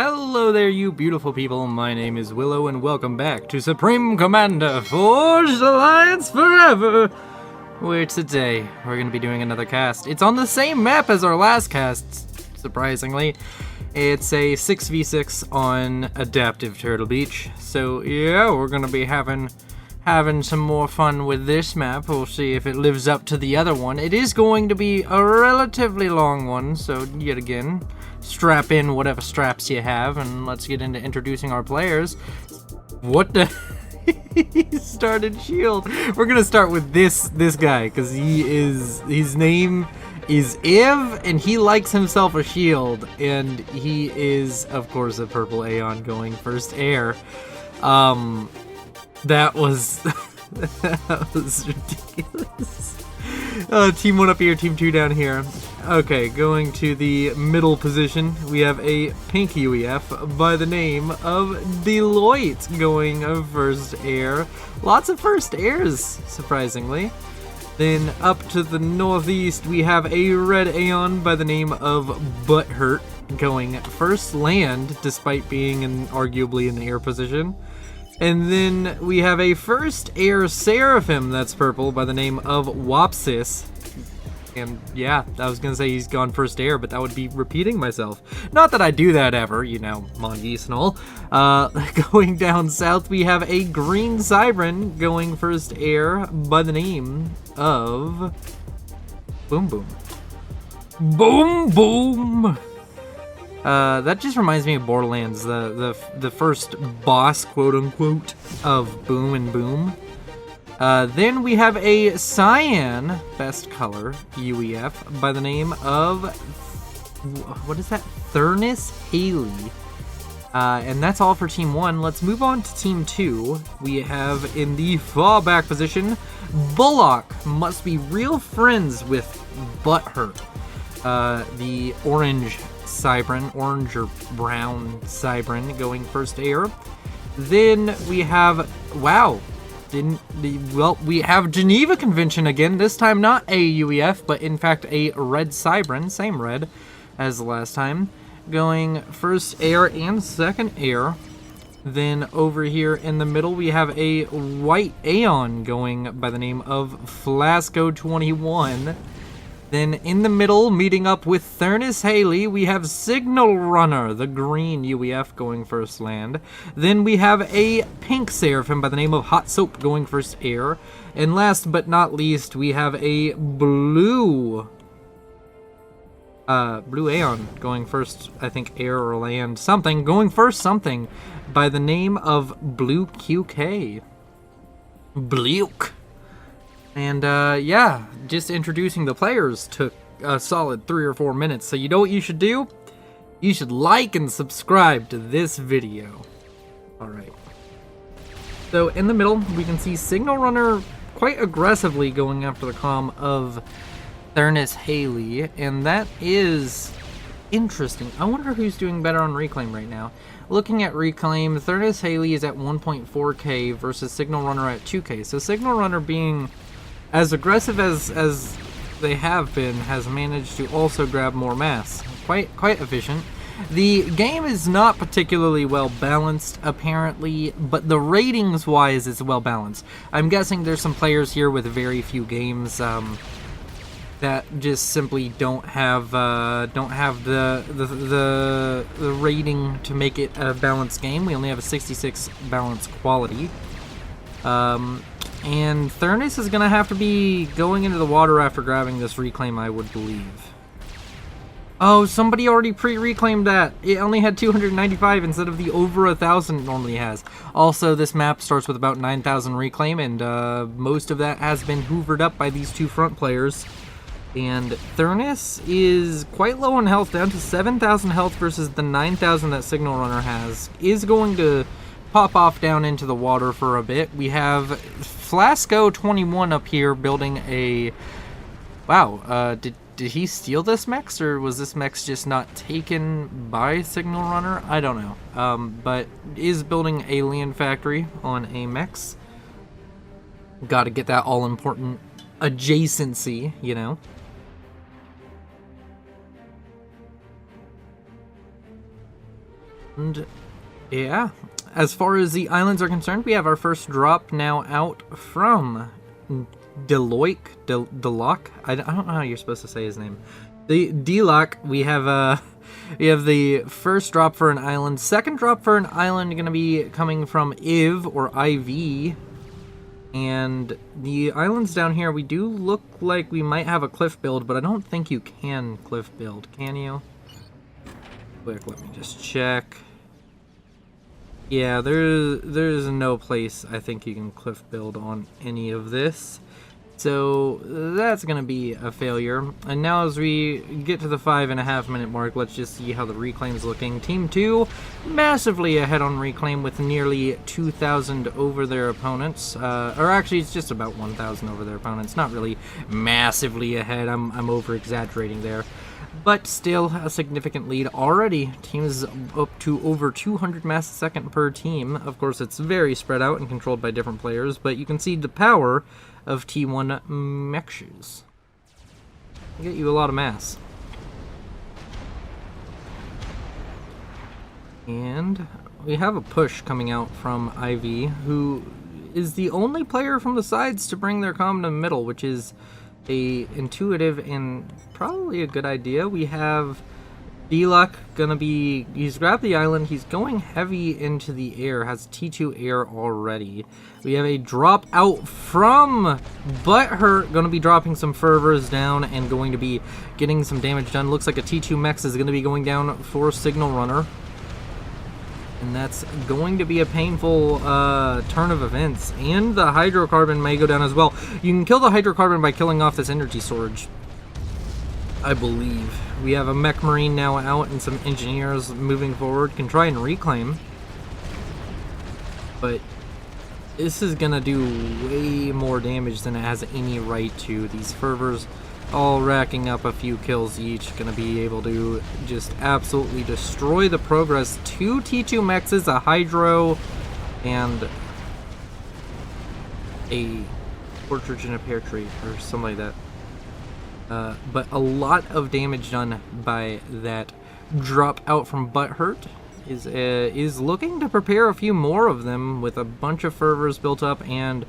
Hello there, you beautiful people. My name is Willow, and welcome back to Supreme Commander Forged Alliance Forever, where today we're going to be doing another cast. It's on the same map as our last cast, surprisingly. It's a 6v6 on Adaptive Turtle Beach. So yeah, we're going to be having some more fun with this map. We'll see if it lives up to the other one. It is going to be a relatively long one, so yet again, strap in whatever straps you have, and let's get into introducing our players. What the? He started shield. We're gonna start with this guy because his name is Iv, and he likes himself a shield, and he is of course a purple Aeon going first air. That was that was ridiculous. Team 1 up here, team 2 down here. Okay, going to the middle position, we have a pink UEF by the name of Deloitte going first air. Lots of first airs, surprisingly. Then up to the northeast, we have a red Aeon by the name of Butthurt going first land, despite being arguably in the air position. And then we have a first air Seraphim that's purple by the name of Wopsis. And yeah, I was gonna say he's gone first air, but that would be repeating myself. Not that I do that ever, you know, Mongeese and all. Going down south, we have a green Cybran going first air by the name of Boom Boom. Boom Boom! That just reminds me of Borderlands, the first boss, quote-unquote, of Boom and Boom. Then we have a cyan, best color, UEF, by the name of, what is that? Thurnis Haley. And that's all for Team 1. Let's move on to Team 2. We have, in the fallback position, Bullock must be real friends with Butthurt. The orange Cybran, orange or brown Cybran going first air. Then we have, wow, we have Geneva Convention again, this time not a UEF, but in fact a red Cybran, same red as the last time, going first air and second air. Then over here in the middle we have a white Aeon going by the name of Flasco21. Then in the middle, meeting up with Thurnis Haley, we have Signal Runner, the green UEF going first land. Then we have a pink Seraphim by the name of Hot Soap going first air. And last but not least, we have a blue Aeon going first, I think air or land, something, going first something, by the name of Blue QK. Bluke. And yeah, just introducing the players took a solid 3 or 4 minutes. So you know what you should do? You should like and subscribe to this video. Alright. So in the middle, we can see Signal Runner quite aggressively going after the comm of Thurnis Haley. And that is interesting. I wonder who's doing better on Reclaim right now. Looking at Reclaim, Thurnis Haley is at 1.4k versus Signal Runner at 2k. So Signal Runner, being as aggressive as they have been, has managed to also grab more mass. Quite efficient. The game is not particularly well balanced, apparently, but the ratings wise it's well balanced. I'm guessing there's some players here with very few games that just simply don't have the rating to make it a balanced game. We only have a 66 balance quality. And Thurnis is going to have to be going into the water after grabbing this Reclaim, I would believe. Oh, somebody already pre-reclaimed that. It only had 295 instead of the over 1,000 it normally has. Also, this map starts with about 9,000 Reclaim, and most of that has been hoovered up by these two front players. And Thurnis is quite low on health, down to 7,000 health versus the 9,000 that Signal Runner has. Is going to pop off down into the water for a bit. We have Flasco21 up here building a... Wow, did he steal this mech, or was this mech just not taken by Signal Runner? I don't know. But is building Alien Factory on a mechs. Gotta get that all-important adjacency, you know? And yeah, as far as the islands are concerned, we have our first drop now out from Deloic. I don't know how you're supposed to say his name. The Deloc. We have the first drop for an island. Second drop for an island going to be coming from IV or IV. And the islands down here, we do look like we might have a cliff build, but I don't think you can cliff build, can you? Quick, let me just check. Yeah, there's no place I think you can cliff build on any of this. So that's going to be a failure. And now as we get to the 5.5 minute mark, let's just see how the reclaim's looking. Team 2, massively ahead on reclaim with nearly 2,000 over their opponents. Or actually, it's just about 1,000 over their opponents. Not really massively ahead. I'm over-exaggerating there. But still a significant lead already. Team is up to over 200 mass a second per team. Of course, it's very spread out and controlled by different players, but you can see the power of T1 mechs. Get you a lot of mass. And we have a push coming out from Ivy, who is the only player from the sides to bring their comm to the middle, which is a intuitive and probably a good idea. We have D-Luck gonna be, he's grabbed the island, he's going heavy into the air, has T2 air already. We have a drop out from Butthurt, gonna be dropping some fervors down and going to be getting some damage done. Looks like a T2 Mex is gonna be going down for Signal Runner. And that's going to be a painful turn of events. And the hydrocarbon may go down as well. You can kill the hydrocarbon by killing off this energy storage, I believe. We have a mech marine now out and some engineers moving forward. Can try and reclaim. But this is going to do way more damage than it has any right to. These fervors all racking up a few kills each. Going to be able to just absolutely destroy the progress. 2 T2 mechs, a hydro, and a partridge in a pear tree or something like that. But a lot of damage done by that drop out from Butthurt. Is looking to prepare a few more of them with a bunch of fervors built up, and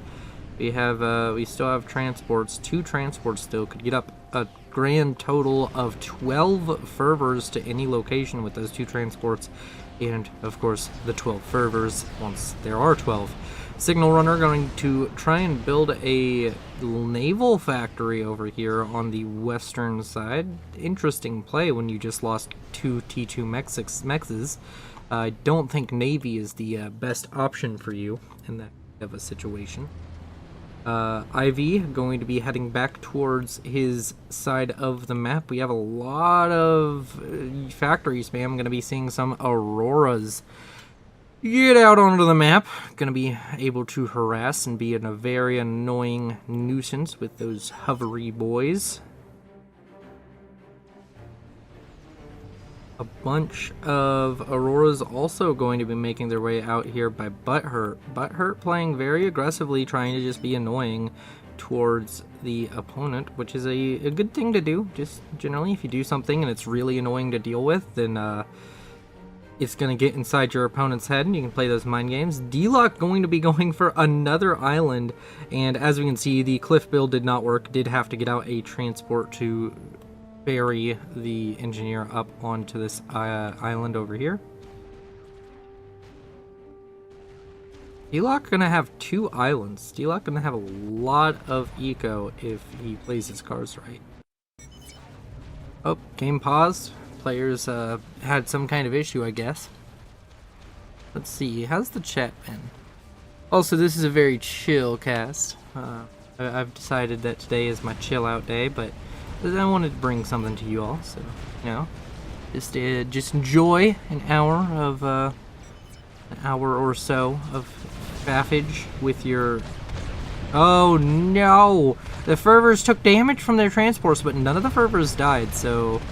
we still have transports. 2 transports still could get up a grand total of 12 fervors to any location with those 2 transports, and of course the 12 fervors once there are 12. Signal Runner going to try and build a naval factory over here on the western side. Interesting play when you just lost 2 T2 mexes. I don't think Navy is the best option for you in that kind of a situation. IV going to be heading back towards his side of the map. We have a lot of factory spam. Going to be seeing some Auroras get out onto the map. Going to be able to harass and be a very annoying nuisance with those hovery boys. A bunch of Auroras also going to be making their way out here by Butthurt. Butthurt playing very aggressively, trying to just be annoying towards the opponent, which is a good thing to do. Just generally, if you do something and it's really annoying to deal with, then it's going to get inside your opponent's head and you can play those mind games. D-Lock going to be going for another island, and as we can see, the cliff build did not work. Did have to get out a transport to ferry the engineer up onto this island over here. D-Lock gonna have 2 islands. D-Lock gonna have a lot of eco if he plays his cards right. Oh, game paused. Players had some kind of issue, I guess. Let's see, how's the chat been? Also, this is a very chill cast. I've decided that today is my chill out day, but I wanted to bring something to you all, so, you know, just enjoy an hour or so of faffage with your... Oh no! The fervors took damage from their transports, but none of the fervors died, so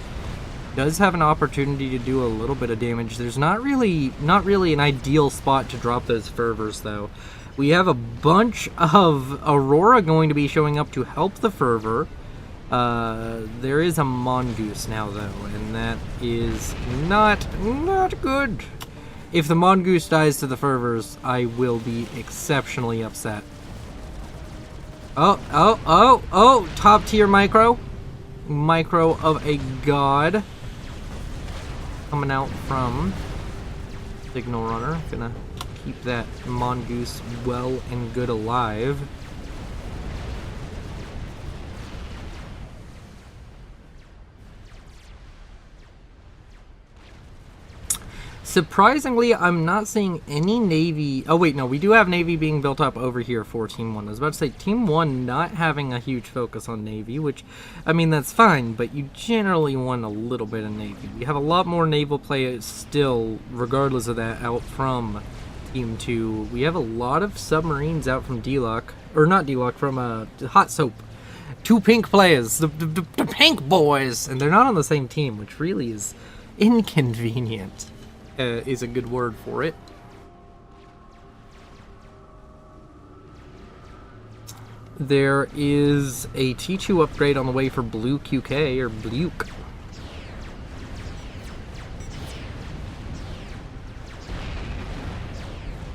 does have an opportunity to do a little bit of damage. There's not really an ideal spot to drop those fervors, though. We have a bunch of Aurora going to be showing up to help the fervor. There is a mongoose now, though, and that is not good. If the Mongoose dies to the Fervors, I will be exceptionally upset. Oh, top tier micro. Micro of a god. Coming out from Signal Runner. Gonna keep that Mongoose well and good alive. Surprisingly, I'm not seeing any Navy... Oh, wait, no, we do have Navy being built up over here for Team 1. I was about to say, Team 1 not having a huge focus on Navy, which, I mean, that's fine, but you generally want a little bit of Navy. We have a lot more naval play still, regardless of that, out from Team 2. We have a lot of submarines out from D-Lock, or not D-Lock, from Hot Soap. 2 pink players, the pink boys, and they're not on the same team, which really is inconvenient. Is a good word for it. There is a T2 upgrade on the way for Blue QK, or Bluke.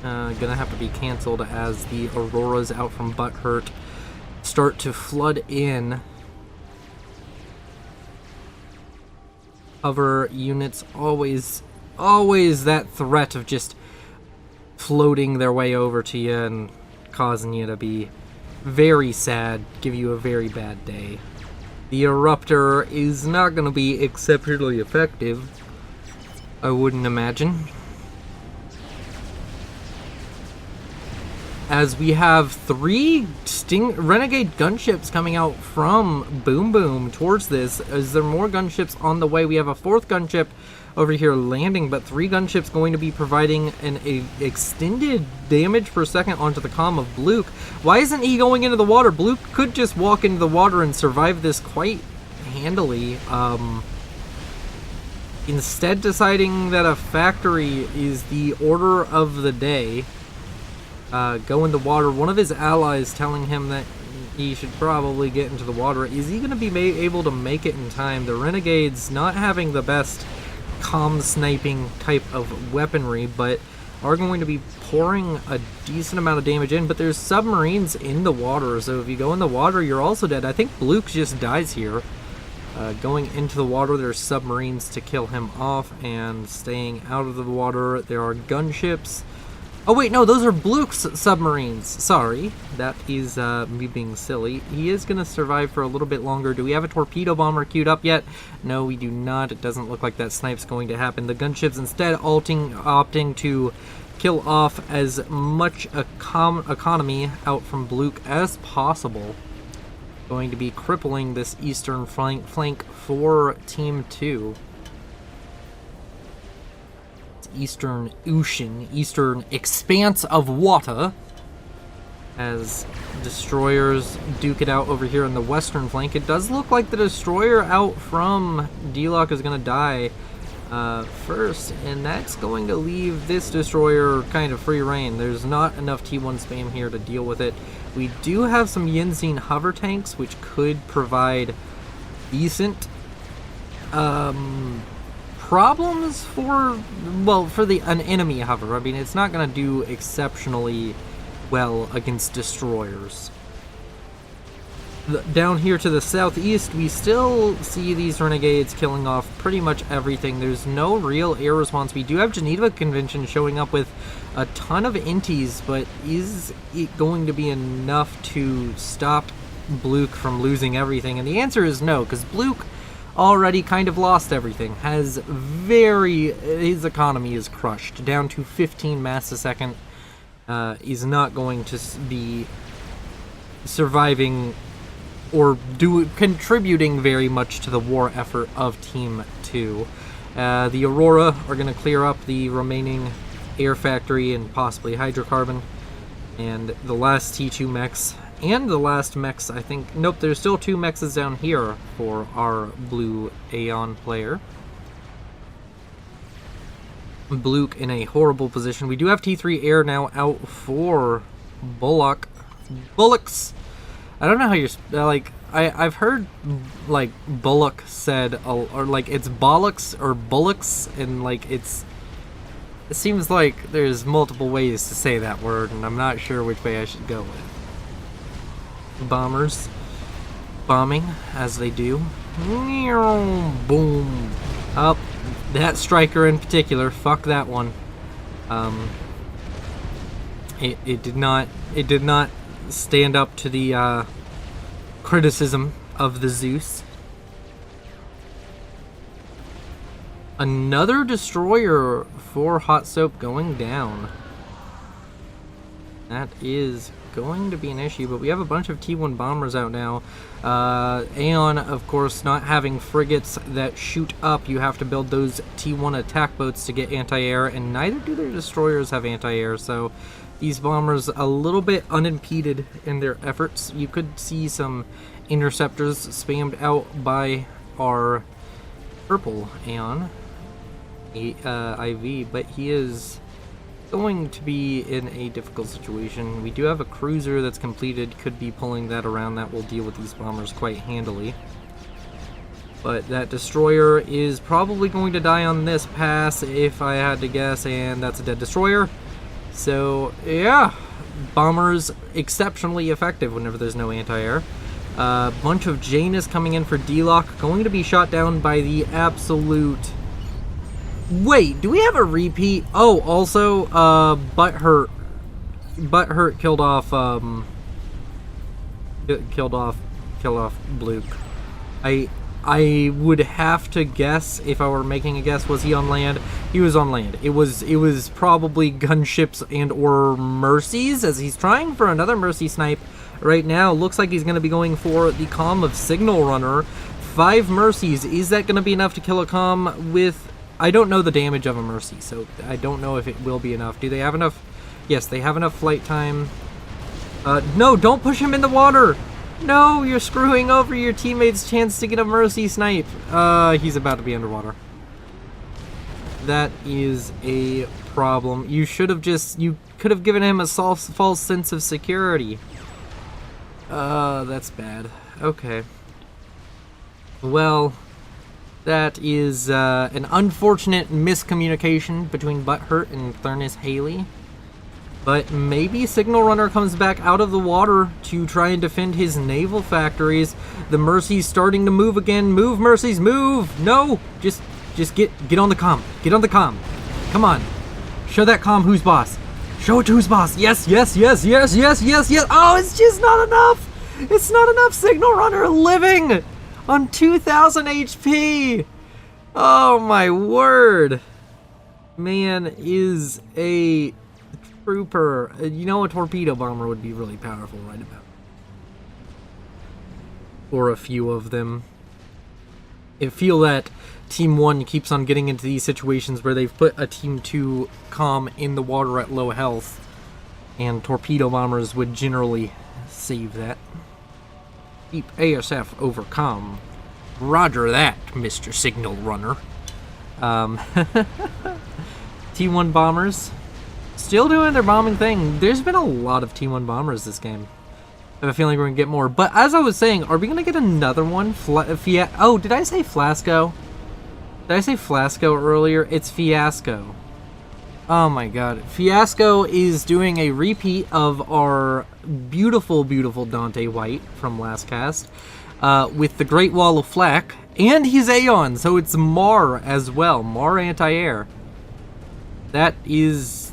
Gonna have to be canceled as the Auroras out from Butthurt start to flood in. Hover units always that threat of just floating their way over to you and causing you to be very sad, give you a very bad day. The Eruptor is not going to be exceptionally effective, I wouldn't imagine. As we have 3 Renegade gunships coming out from Boom Boom towards this. Is there more gunships on the way? We have a 4th gunship over here landing, but 3 gunships going to be providing an extended damage per second onto the comm of Bluke. Why isn't he going into the water? Bluke could just walk into the water and survive this quite handily. Instead deciding that a factory is the order of the day. Go in the water. One of his allies telling him that he should probably get into the water. Is he going to be able to make it in time? The Renegades not having the best comm sniping type of weaponry, but are going to be pouring a decent amount of damage in. But there's submarines in the water, so if you go in the water, you're also dead. I think Bluke just dies here. Going into the water, there's submarines to kill him off, and staying out of the water, there are gunships. Oh wait, no, those are Bluke's submarines. Sorry, that is me being silly. He is going to survive for a little bit longer. Do we have a torpedo bomber queued up yet? No, we do not. It doesn't look like that snipe's going to happen. The gunships instead opting to kill off as much economy out from Bluke as possible. Going to be crippling this eastern flank for Team 2. Eastern ocean, eastern expanse of water, as destroyers duke it out over here in the western flank. It does look like the destroyer out from D-Lock is going to die first, and that's going to leave this destroyer kind of free reign. There's not enough T1 spam here to deal with it. We do have some Yinzin hover tanks, which could provide decent problems for an enemy hover. I mean, it's not going to do exceptionally well against destroyers. Down here to the southeast, we still see these Renegades killing off pretty much everything. There's no real air response. We do have Geneva Convention showing up with a ton of inties, but is it going to be enough to stop Bluke from losing everything? And the answer is no, because Bluke already kind of lost everything. His economy is crushed down to 15 mass a second. Is not going to be surviving or contributing very much to the war effort of Team 2. The Aurora are going to clear up the remaining air factory and possibly hydrocarbon, and the last T2 mechs. And the last mechs, I think... Nope, there's still 2 mechs down here for our blue Aeon player. Bluke in a horrible position. We do have T3 air now out for Bullocks. I don't know how you're... like, I've heard, like, Bullock said... or, like, it's Bollocks or Bullocks, and, like, it's... It seems like there's multiple ways to say that word, and I'm not sure which way I should go with. Bombers. Bombing, as they do. Boom. Up. That striker in particular, fuck that one. It did not stand up to the criticism of the Zeus. Another destroyer for Hot Soap going down. That is going to be an issue, but we have a bunch of T1 bombers out now. Aeon, of course, not having frigates that shoot up. You have to build those T1 attack boats to get anti-air, and neither do their destroyers have anti-air, so these bombers a little bit unimpeded in their efforts. You could see some interceptors spammed out by our purple Aeon IV, but he is going to be in a difficult situation. We do have a cruiser that's completed, could be pulling that around. That will deal with these bombers quite handily. But that destroyer is probably going to die on this pass if I had to guess, and that's a dead destroyer. So yeah, bombers exceptionally effective whenever there's no anti-air. Bunch of Janus coming in for D-Lock, going to be shot down by the absolute... Wait, do we have a repeat? Oh, also, Butthurt killed off Bluke. I would have to guess, if I were making a guess, was he on land? He was on land. It was probably gunships and or mercies, as he's trying for another mercy snipe right now. Looks like he's going to be going for the comm of Signal Runner. 5 mercies. Is that going to be enough to kill a comm with... I don't know the damage of a mercy, so I don't know if it will be enough. Do they have enough? Yes, they have enough flight time. No, don't push him in the water! No, you're screwing over your teammate's chance to get a mercy snipe. He's about to be underwater. That is a problem. You should have you could have given him a false sense of security. That's bad. Okay. Well... That is an unfortunate miscommunication between Butthurt and Thurnis Haley. But maybe Signal Runner comes back out of the water to try and defend his naval factories. The Mercy's starting to move again. Move, Mercies, move! No! Just get on the comm. Get on the comm. Come on. Show that comm who's boss. Show it to who's boss. Yes, yes, yes, yes, yes, yes, yes. Oh, it's just not enough! It's not enough, Signal Runner living! On 2,000 HP! Oh my word! Man is a trooper. You know, a torpedo bomber would be really powerful right about. Or a few of them. I feel that Team 1 keeps on getting into these situations where they've put a Team 2 comm in the water at low health. And torpedo bombers would generally save that. Keep ASF over comm. Roger that, Mr. Signal Runner. T1 bombers still doing their bombing thing. There's been a lot of T1 bombers this game. I have a feeling we're gonna get more. But as I was saying, are we gonna get another one? Oh, did I say Flasco? Did I say Flasco earlier? It's Fiasco. Oh my god. Fiasco is doing a repeat of our beautiful, beautiful Dante White from last cast. With the Great Wall of Flak. And he's Aeon, so it's Mar as well. Mar anti-air. That is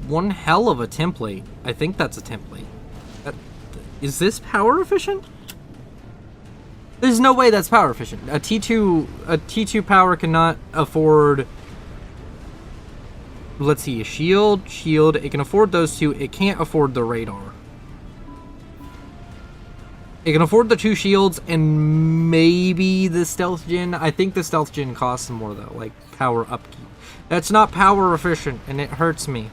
one hell of a template. I think that's a template. Is this power efficient? There's no way that's power efficient. A T2 power cannot afford... Let's see, a shield. It can afford those two. It can't afford the radar. It can afford the 2 shields and maybe the stealth gen. I think the stealth gen costs more though, like power upkeep. That's not power efficient and it hurts me.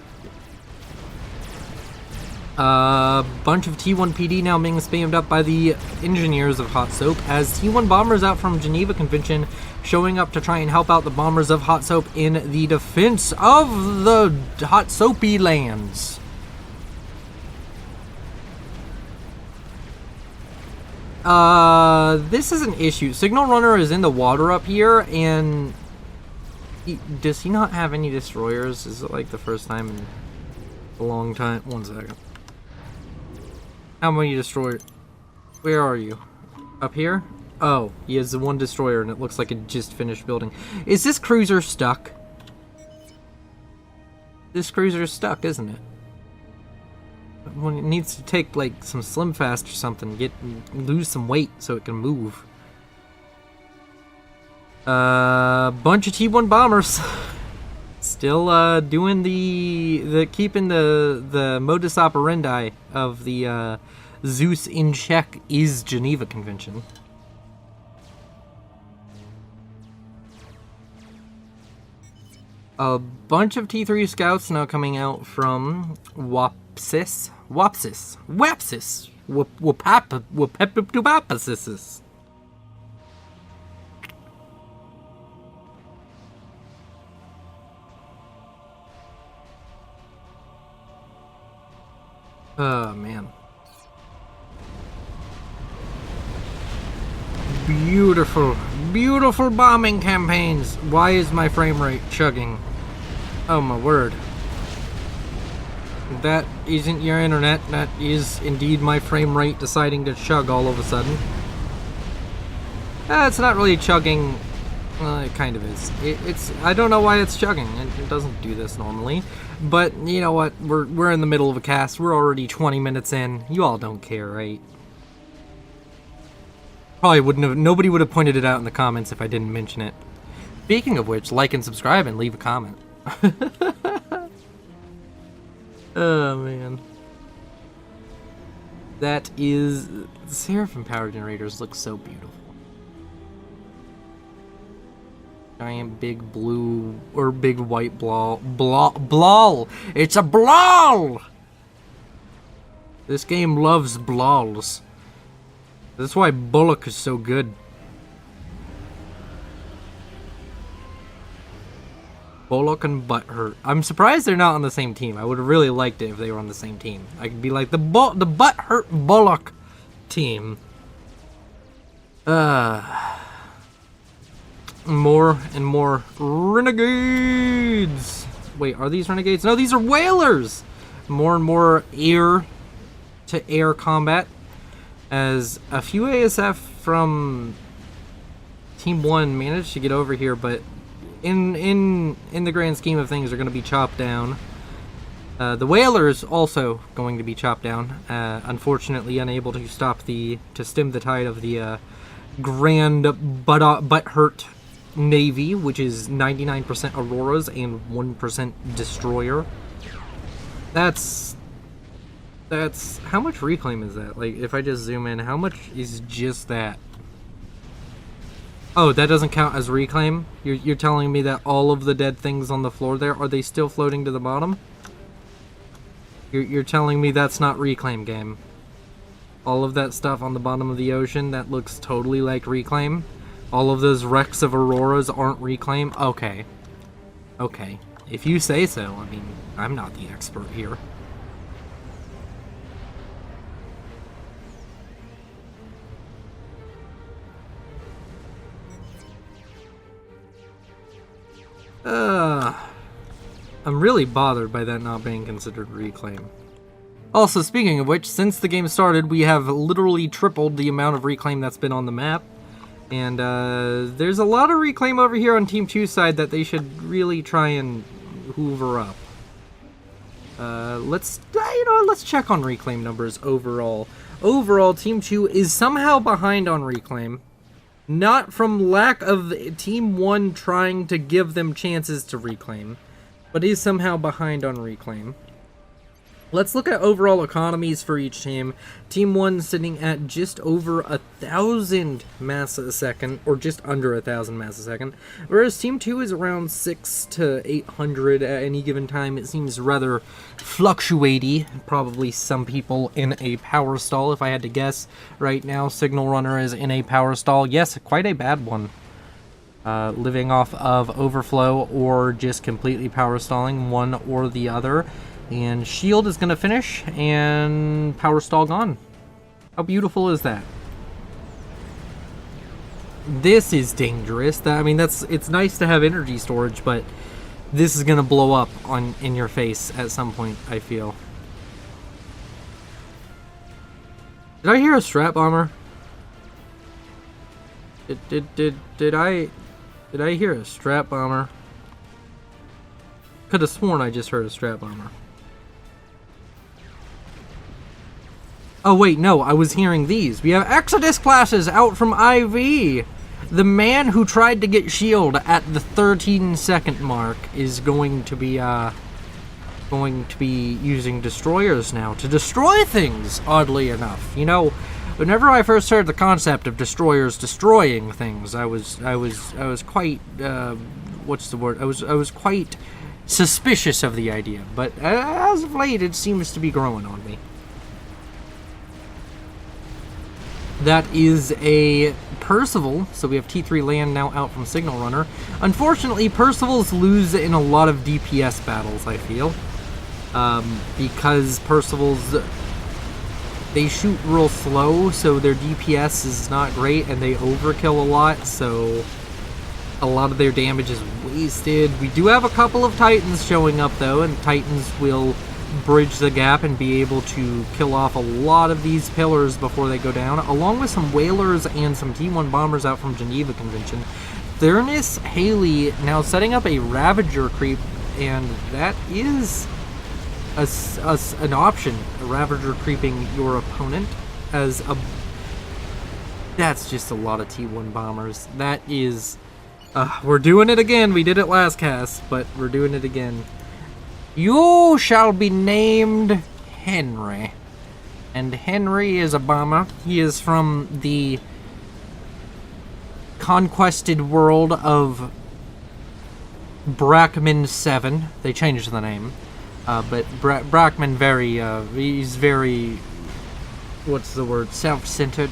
Bunch of T1 PD now being spammed up by the engineers of Hot Soap as T1 bombers out from Geneva Convention showing up to try and help out the bombers of Hot Soap in the defense of the Hot Soapy lands. This is an issue. Signal Runner is in the water up here and Does he not have any destroyers? Is it like the first time in a long time? 1 second. How many destroyers? Where are you? Up here? Oh, he has the 1 destroyer and it looks like it just finished building. Is this cruiser stuck? This cruiser is stuck, isn't it? Well, it needs to take like some Slim Fast or something, lose some weight so it can move. Bunch of T1 bombers. Still doing the keeping the modus operandi of the Zeus in check is Geneva Convention. A bunch of T3 scouts now coming out from Wapsis. Oh, man. Beautiful, beautiful bombing campaigns. Why is my frame rate chugging? Oh, my word. That isn't your internet. That is indeed my frame rate deciding to chug all of a sudden. It's not really chugging. Well, it kind of is. It's. I don't know why it's chugging. It doesn't do this normally. But you know what? We're in the middle of a cast. We're already 20 minutes in. You all don't care, right? Probably wouldn't have. Nobody would have pointed it out in the comments if I didn't mention it. Speaking of which, like and subscribe and leave a comment. Oh man. That is. Seraphim power generators look so beautiful. Giant big blue or big white blol. It's a blol! This game loves blols. That's why Bullock is so good. Bullock and Butthurt. I'm surprised they're not on the same team. I would have really liked it if they were on the same team. I could be like the Butthurt Bullock team. More and more renegades. Wait, are these renegades? No, these are whalers. More and more air-to-air combat. As a few ASF from Team 1 managed to get over here, but in the grand scheme of things, are going to be chopped down. The whalers also going to be chopped down. Unfortunately, unable to stem the tide of the grand butthurt navy, which is 99% Auroras and 1% Destroyer. That's how much reclaim is that? Like, if I just zoom in, how much is just that? Oh, that doesn't count as reclaim? You're telling me that all of the dead things on the floor there, are they still floating to the bottom? You're telling me that's not reclaim, game? All of that stuff on the bottom of the ocean, that looks totally like reclaim? All of those wrecks of Auroras aren't reclaim? Okay. Okay. If you say so, I mean, I'm not the expert here. I'm really bothered by that not being considered reclaim. Also, speaking of which, since the game started, we have literally tripled the amount of reclaim that's been on the map. And there's a lot of reclaim over here on Team 2's side that they should really try and hoover up. Let's check on reclaim numbers overall. Overall, Team 2 is somehow behind on reclaim. Not from lack of Team 1 trying to give them chances to reclaim, but is somehow behind on reclaim. Let's look at overall economies for each team. Team 1 sitting at just over 1,000 mass a second, or just under 1,000 mass a second, whereas Team 2 is around 600 to 800 at any given time. It seems rather fluctuaty. Probably some people in a power stall, if I had to guess. Right now, Signal Runner is in a power stall. Yes, quite a bad one. Living off of overflow or just completely power stalling, one or the other. And shield is going to finish, and power stall gone. How beautiful is that? This is dangerous. I mean, it's nice to have energy storage, but this is gonna blow up in your face at some point, I feel. Did I hear a strat bomber? Did I hear a strat bomber? Could have sworn I just heard a strat bomber. Oh wait, no, I was hearing these. We have Exodus classes out from IV. The man who tried to get shield at the 13-second mark is going to be using destroyers now to destroy things, oddly enough. You know, whenever I first heard the concept of destroyers destroying things, I was quite what's the word? I was quite suspicious of the idea, but as of late it seems to be growing on me. That is a Percival, so we have T3 land now out from Signal Runner. Unfortunately, Percivals lose in a lot of DPS battles, I feel. Because Percivals, they shoot real slow, so their DPS is not great, and they overkill a lot, so a lot of their damage is wasted. We do have a couple of Titans showing up, though, and Titans will bridge the gap and be able to kill off a lot of these pillars before they go down, along with some Whalers and some T1 bombers out from Geneva Convention. Thurnis Haley now setting up a Ravager creep, and that is an option, a Ravager creeping your opponent as a... That's just a lot of T1 bombers. That is... we're doing it again. We did it last cast, but we're doing it again. You shall be named Henry. And Henry is a bomber. He is from the conquested world of Brackman 7. They changed the name. But Brackman he's very, what's the word, self-centered.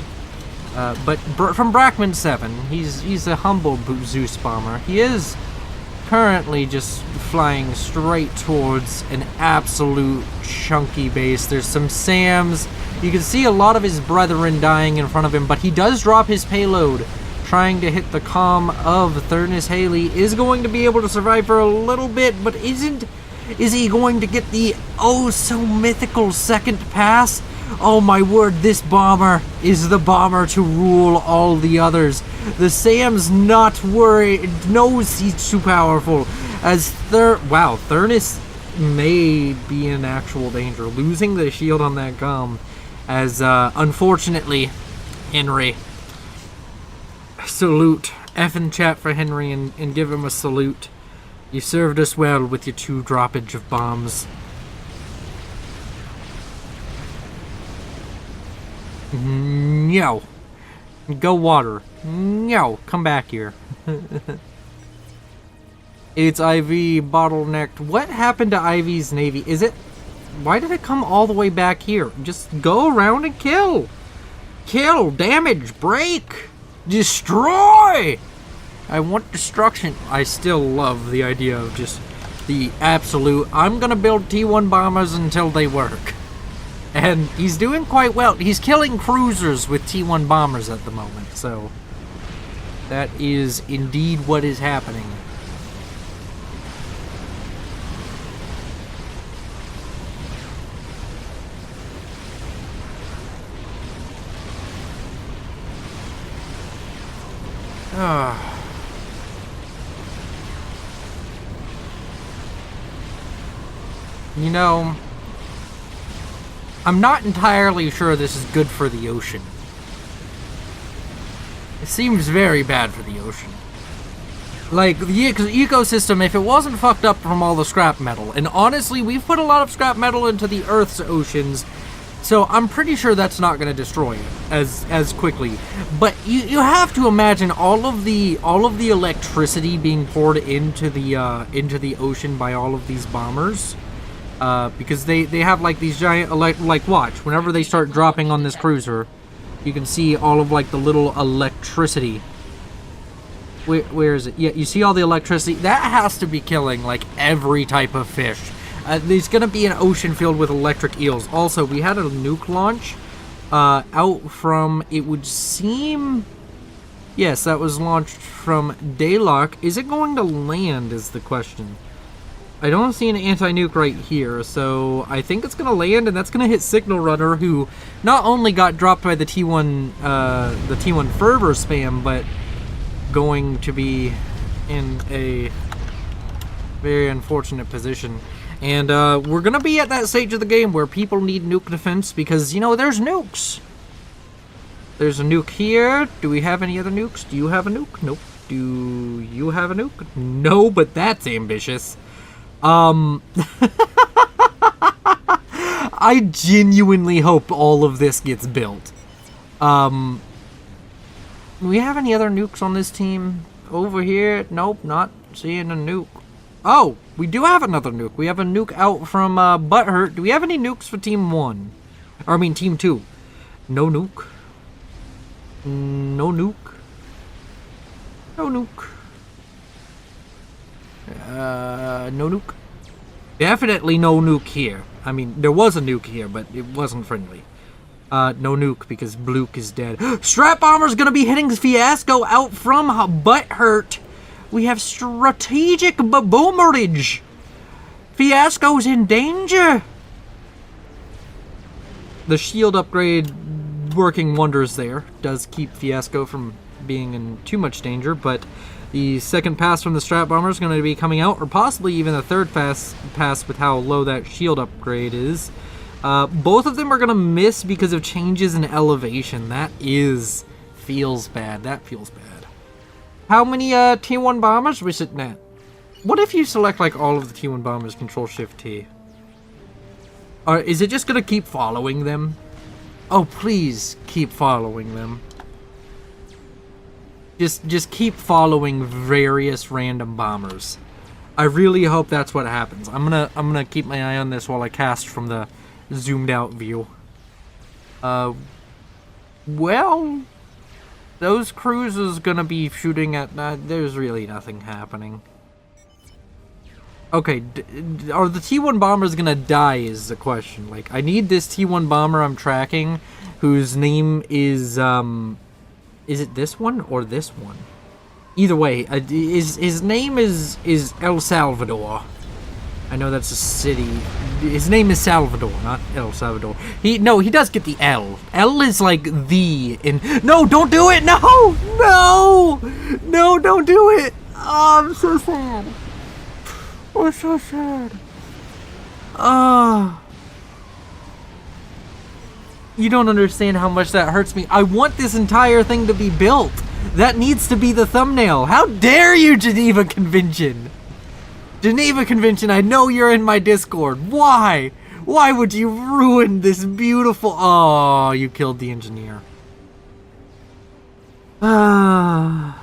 But from Brackman 7, he's a humble Zeus bomber. He is currently just flying straight towards an absolute chunky base. There's some SAMs. You can see a lot of his brethren dying in front of him, but he does drop his payload, trying to hit the comm of Thurnis Haley. Is going to be able to survive for a little bit, but is he going to get the oh so mythical second pass? Oh my word, this bomber is the bomber to rule all the others. The Sam's not worried, knows he's too powerful. As Thurnis may be in actual danger, losing the shield on that comm. As unfortunately, Henry, salute. F in chat for Henry and give him a salute. You served us well with your 2 droppage of bombs. No. Go water. No. Come back here. It's IV bottlenecked. What happened to IV's Navy? Is it... Why did it come all the way back here? Just go around and kill. Kill. Damage. Break. Destroy. I want destruction. I still love the idea of just the absolute... I'm gonna build T1 bombers until they work. And he's doing quite well. He's killing cruisers with T1 bombers at the moment, so that is indeed what is happening. You know, I'm not entirely sure this is good for the ocean. It seems very bad for the ocean. Like, the ecosystem, if it wasn't fucked up from all the scrap metal, and honestly, we've put a lot of scrap metal into the Earth's oceans, so I'm pretty sure that's not going to destroy it as quickly. But you have to imagine all of the electricity being poured into the ocean by all of these bombers. Because they have like these giant watch, whenever they start dropping on this cruiser, you can see all of like the little electricity. Where is it? Yeah, you see all the electricity? That has to be killing like every type of fish. There's gonna be an ocean filled with electric eels. Also, we had a nuke launch out from, it would seem, Yes, that was launched from Daylock. Is it going to land is the question. I don't see an anti-nuke right here, so I think it's going to land, and that's going to hit Signal Runner, who not only got dropped by the T1 fervor spam, but going to be in a very unfortunate position. And we're going to be at that stage of the game where people need nuke defense because, you know, there's nukes. There's a nuke here. Do we have any other nukes? Do you have a nuke? Nope. Do you have a nuke? No, but that's ambitious. I genuinely hope all of this gets built. Do we have any other nukes on this team? Over here? Nope, not seeing a nuke. Oh, we do have another nuke. We have a nuke out from Butthurt. Do we have any nukes for Team 1? Or, I mean, Team 2. No nuke. No nuke. No nuke. No nuke. Definitely no nuke here. I mean, there was a nuke here, but it wasn't friendly. No nuke because Bluke is dead. Strat Bomber's gonna be hitting Fiasco out from Butthurt. We have strategic boomerage. Fiasco's in danger. The shield upgrade working wonders there. Does keep Fiasco from being in too much danger, but the second pass from the Strat Bomber is going to be coming out, or possibly even the third pass with how low that shield upgrade is. Both of them are going to miss because of changes in elevation. That feels bad. That feels bad. How many T1 bombers are we sitting at? What if you select like all of the T1 bombers, Control-Shift-T? Or is it just going to keep following them? Oh, please keep following them. Just keep following various random bombers. I really hope that's what happens. I'm gonna keep my eye on this while I cast from the zoomed out view. Well, those cruisers gonna be shooting at. There's really nothing happening. Okay, are the T1 bombers gonna die? Is the question. Like, I need this T1 bomber I'm tracking, whose name is Is it this one or this one? Either way, his name is El Salvador. I know that's a city. His name is Salvador, not El Salvador. He does get the L. L is like the in. No, don't do it. No, no, no, don't do it. Oh, I'm so sad. I'm so sad. You don't understand how much that hurts me. I want this entire thing to be built. That needs to be the thumbnail. How dare you, Geneva Convention? Geneva Convention, I know you're in my Discord. Why? Why would you ruin this beautiful... Oh, you killed the engineer. My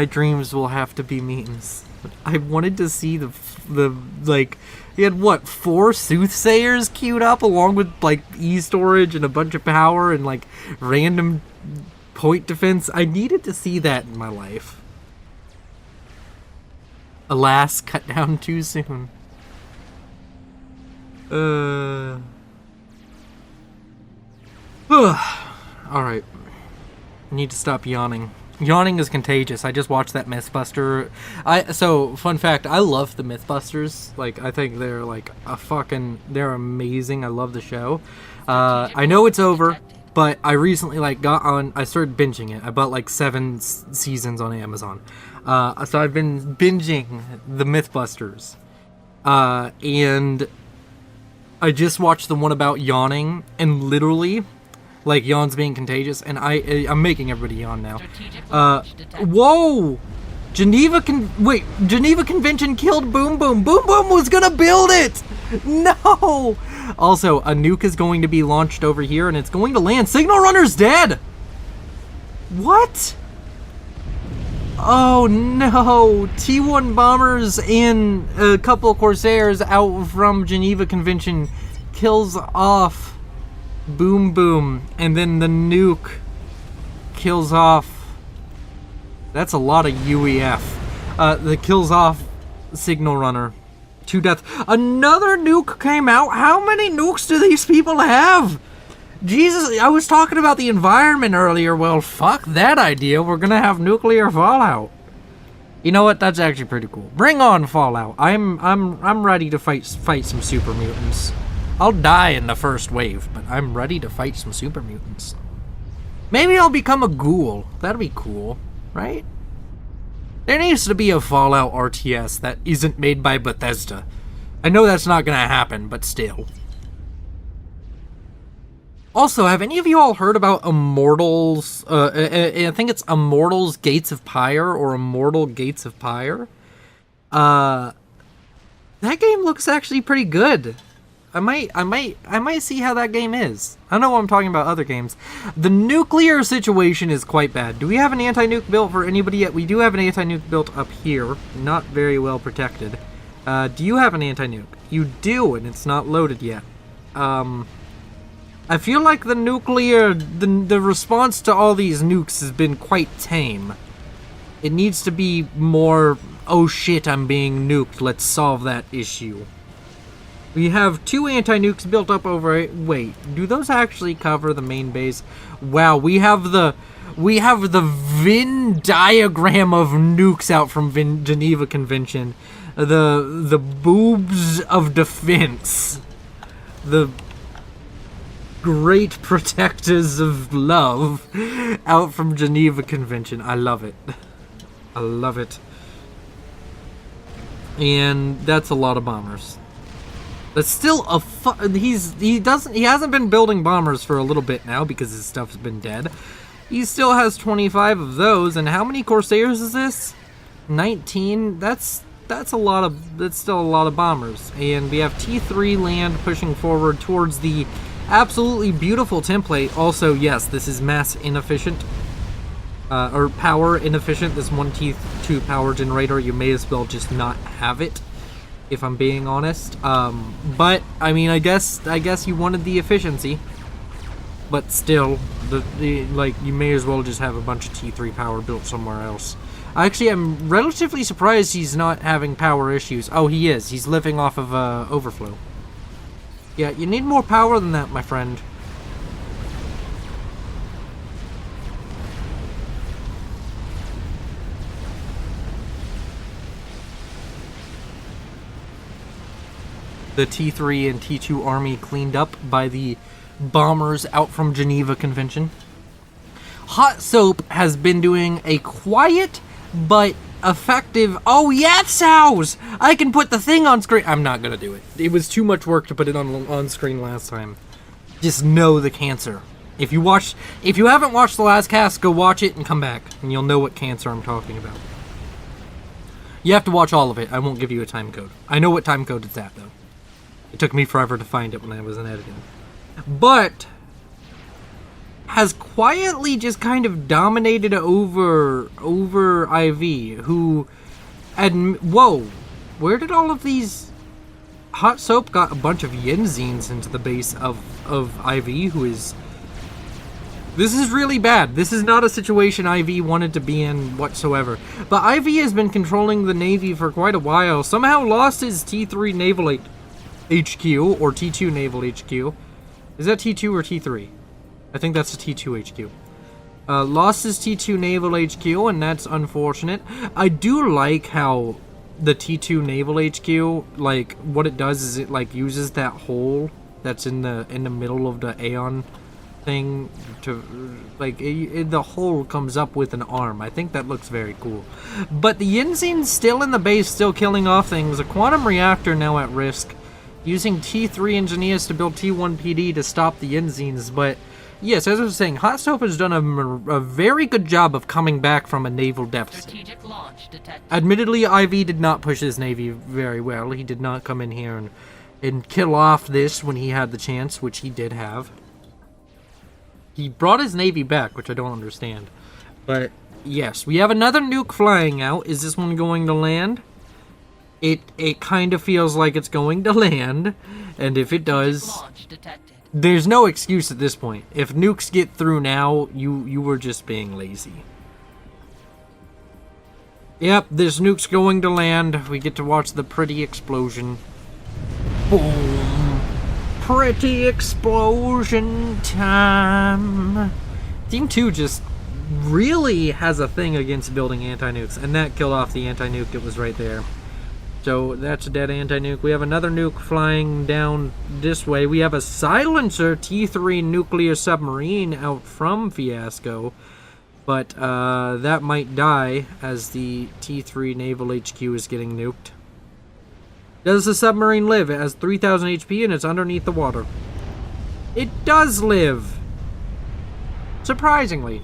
dreams will have to be memes. I wanted to see the like... He had, what, 4 soothsayers queued up along with, like, E-storage and a bunch of power and, like, random point defense. I needed to see that in my life. Alas, cut down too soon. Alright. Need to stop yawning. Yawning is contagious. I just watched that Mythbuster. So, fun fact, I love the Mythbusters. Like, I think they're like they're amazing. I love the show. I know it's over, but I recently I started binging it. I bought like 7 seasons on Amazon. So I've been binging the Mythbusters. And I just watched the one about yawning, and literally... like, yawns being contagious, and I'm making everybody yawn now. Whoa! Geneva Convention killed Boom Boom. Boom Boom was gonna build it! No! Also, a nuke is going to be launched over here, and it's going to land. Signal Runner's dead! What? Oh no! T1 bombers and a couple of Corsairs out from Geneva Convention kills off Boom Boom, and then the nuke kills off. That's a lot of UEF. That kills off Signal Runner to death. Another nuke came out. How many nukes do these people have? Jesus, I was talking about the environment earlier. Well, fuck that idea. We're gonna have nuclear fallout. You know what? That's actually pretty cool. Bring on Fallout. I'm ready to fight some super mutants. I'll die in the first wave, but I'm ready to fight some super mutants. Maybe I'll become a ghoul. That'd be cool, right? There needs to be a Fallout RTS that isn't made by Bethesda. I know that's not gonna happen, but still. Also, have any of you all heard about Immortals? I think it's Immortals Gates of Pyre or Immortal Gates of Pyre. That game looks actually pretty good. I might see how that game is. I don't know what I'm talking about other games. The nuclear situation is quite bad. Do we have an anti-nuke built for anybody yet? We do have an anti-nuke built up here. Not very well protected. Do you have an anti-nuke? You do, and it's not loaded yet. I feel like the nuclear, the response to all these nukes has been quite tame. It needs to be more, oh shit, I'm being nuked, let's solve that issue. We have 2 anti-nukes built up over it. Wait, do those actually cover the main base? Wow, we have the Venn diagram of nukes out from Geneva Convention. The boobs of defense. The great protectors of love out from Geneva Convention. I love it. I love it. And that's a lot of bombers. That's still a he hasn't been building bombers for a little bit now because his stuff's been dead. He still has 25 of those, and how many Corsairs is this? 19. That's still a lot of bombers. And we have T3 land pushing forward towards the absolutely beautiful template. Also, yes, this is mass inefficient. Or power inefficient. This 1 T2 power generator, you may as well just not have it, if I'm being honest. But I mean, I guess you wanted the efficiency, but still, like, you may as well just have a bunch of T3 power built somewhere else. Actually, I'm relatively surprised he's not having power issues. Oh, he is. He's living off of overflow. Yeah, you need more power than that, my friend. The T3 and T2 army cleaned up by the bombers out from Geneva Convention. Hot Soap has been doing a quiet but effective... Oh, yes, house! I can put the thing on screen. I'm not gonna do it. It was too much work to put it on screen last time. Just know the cancer. If you haven't watched the last cast, go watch it and come back, and you'll know what cancer I'm talking about. You have to watch all of it. I won't give you a time code. I know what time code it's at, though. It took me forever to find it when I was in editing. But has quietly just kind of dominated over IV, who... Whoa! Where did all of these... Hot Soap got a bunch of Yenzines into the base of IV, who is... This is really bad. This is not a situation IV wanted to be in whatsoever. But IV has been controlling the Navy for quite a while. Somehow lost his T3 Naval HQ, or T2 Naval HQ. Is that T2 or T3? I think that's the T2 HQ. Lost his T2 Naval HQ, and that's unfortunate. I do like how the T2 Naval HQ, like, what it does is it, like, uses that hole that's in the middle of the Aeon thing to, like, the hole comes up with an arm. I think that looks very cool. But the Yinzine's still in the base, still killing off things. A quantum reactor now at risk. Using T3 engineers to build T1 PD to stop the Yinzines, but yes, as I was saying, Hot Soap has done a very good job of coming back from a naval deficit. Strategic launch detected. Admittedly, IV did not push his Navy very well. He did not come in here and kill off this when he had the chance, which he did have. He brought his Navy back, which I don't understand. But yes, we have another nuke flying out. Is this one going to land? It kind of feels like it's going to land, and if it does, there's no excuse at this point. If nukes get through now, you were just being lazy. Yep, this nuke's going to land. We get to watch the pretty explosion. Boom! pretty explosion time. Team 2 just really has a thing against building anti-nukes, and that killed off the anti-nuke that was right there. So that's a dead anti-nuke. We have another nuke flying down this way. We have a silencer T3 nuclear submarine out from Fiasco, but that might die as the T3 naval HQ is getting nuked. Does the submarine live? It has 3,000 HP and it's underneath the water. It does live! Surprisingly.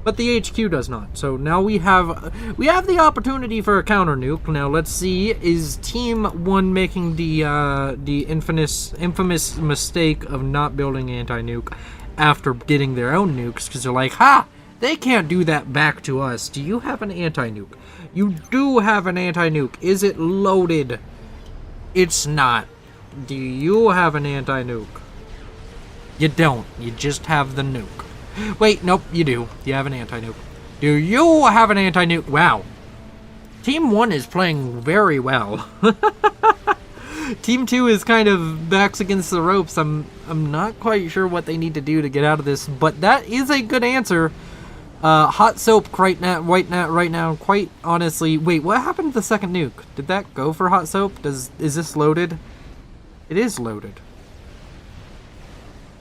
But the HQ does not. So now we have the opportunity for a counter nuke. Now let's see, is Team 1 making the infamous mistake of not building anti-nuke after getting their own nukes? Because they're like, ha! They can't do that back to us. Do you have an anti-nuke? You do have an anti-nuke. Is it loaded? It's not. Do you have an anti-nuke? You don't. You just have the nuke. Wait, nope, you do. You have an anti-nuke. Do you have an anti-nuke? Wow. Team 1 is playing very well. Team 2 is kind of backs against the ropes. I'm not quite sure what they need to do to get out of this, but that is a good answer. Hot soap right now, quite honestly. Wait, what happened to the second nuke? Did that go for hot soap? Is this loaded? It is loaded.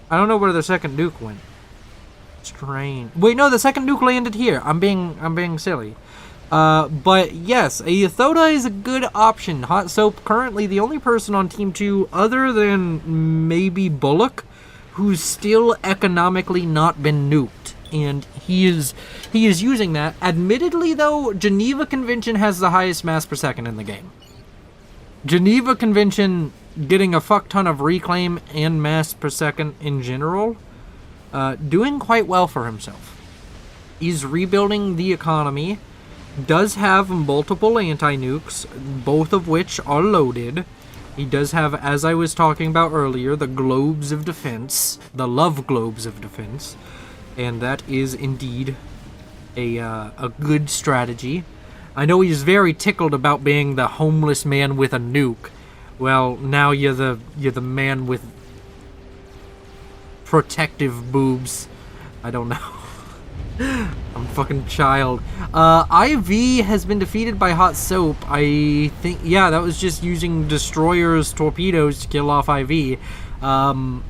I don't know where the second nuke went. Strange. Wait, no, the second nuke landed here. I'm being silly. But yes, a Yathoda is a good option. Hot soap currently the only person on Team 2 other than maybe Bullock who's still economically not been nuked. And he is using that. Admittedly though, Geneva Convention has the highest mass per second in the game. Geneva Convention getting a fuck ton of reclaim and mass per second in general. Doing quite well for himself. He's rebuilding the economy. Does have multiple anti-nukes, both of which are loaded. He does have, as I was talking about earlier, the globes of defense, the love globes of defense, and that is indeed a good strategy. I know he's very tickled about being the homeless man with a nuke. Well, now you're the man with protective boobs. I don't know. I'm a fucking child. IV has been defeated by Hot Soap. I think, yeah, that was just using destroyers, torpedoes to kill off IV. I'm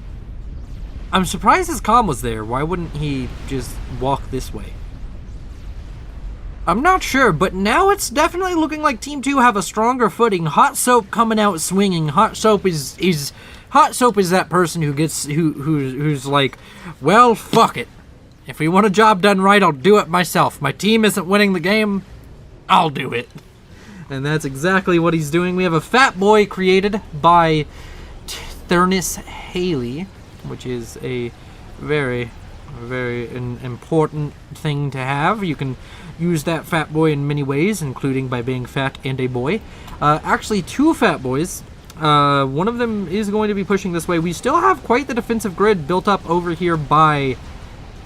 surprised his comm was there. Why wouldn't he just walk this way? I'm not sure, but now it's definitely looking like Team 2 have a stronger footing. Hot Soap coming out swinging. Hot Soap is that person who gets who's like, well, fuck it. If we want a job done right, I'll do it myself. My team isn't winning the game, I'll do it. And that's exactly what he's doing. We have a Fat Boy created by Thurnis Haley, which is a very, very important thing to have. You can use that Fat Boy in many ways, including by being fat and a boy. Actually, two Fat Boys. One of them is going to be pushing this way. We still have quite the defensive grid built up over here by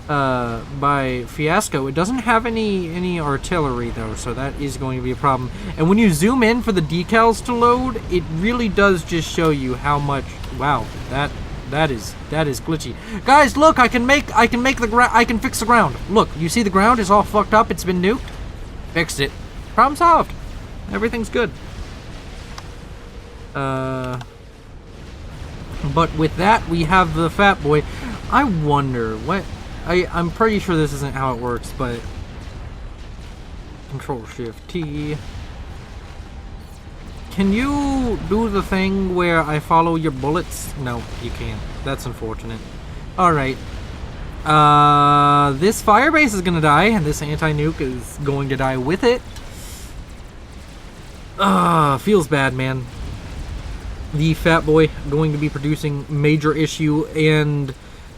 Fiasco. It doesn't have any artillery though, so that is going to be a problem. And when you zoom in for the decals to load, it really does just show you how much. Wow, that is glitchy. Guys, look, I can fix the ground. Look, you see the ground is all fucked up. It's been nuked. Fixed it. Problem solved. Everything's good. But with that, we have the Fat Boy. I wonder what. I'm pretty sure this isn't how it works, but Control-Shift-T. Can you do the thing where I follow your bullets? No, you can't. That's unfortunate. Alright. This firebase is gonna die, and this anti-nuke is going to die with it. Feels bad, man. The Fat Boy going to be producing major issue, and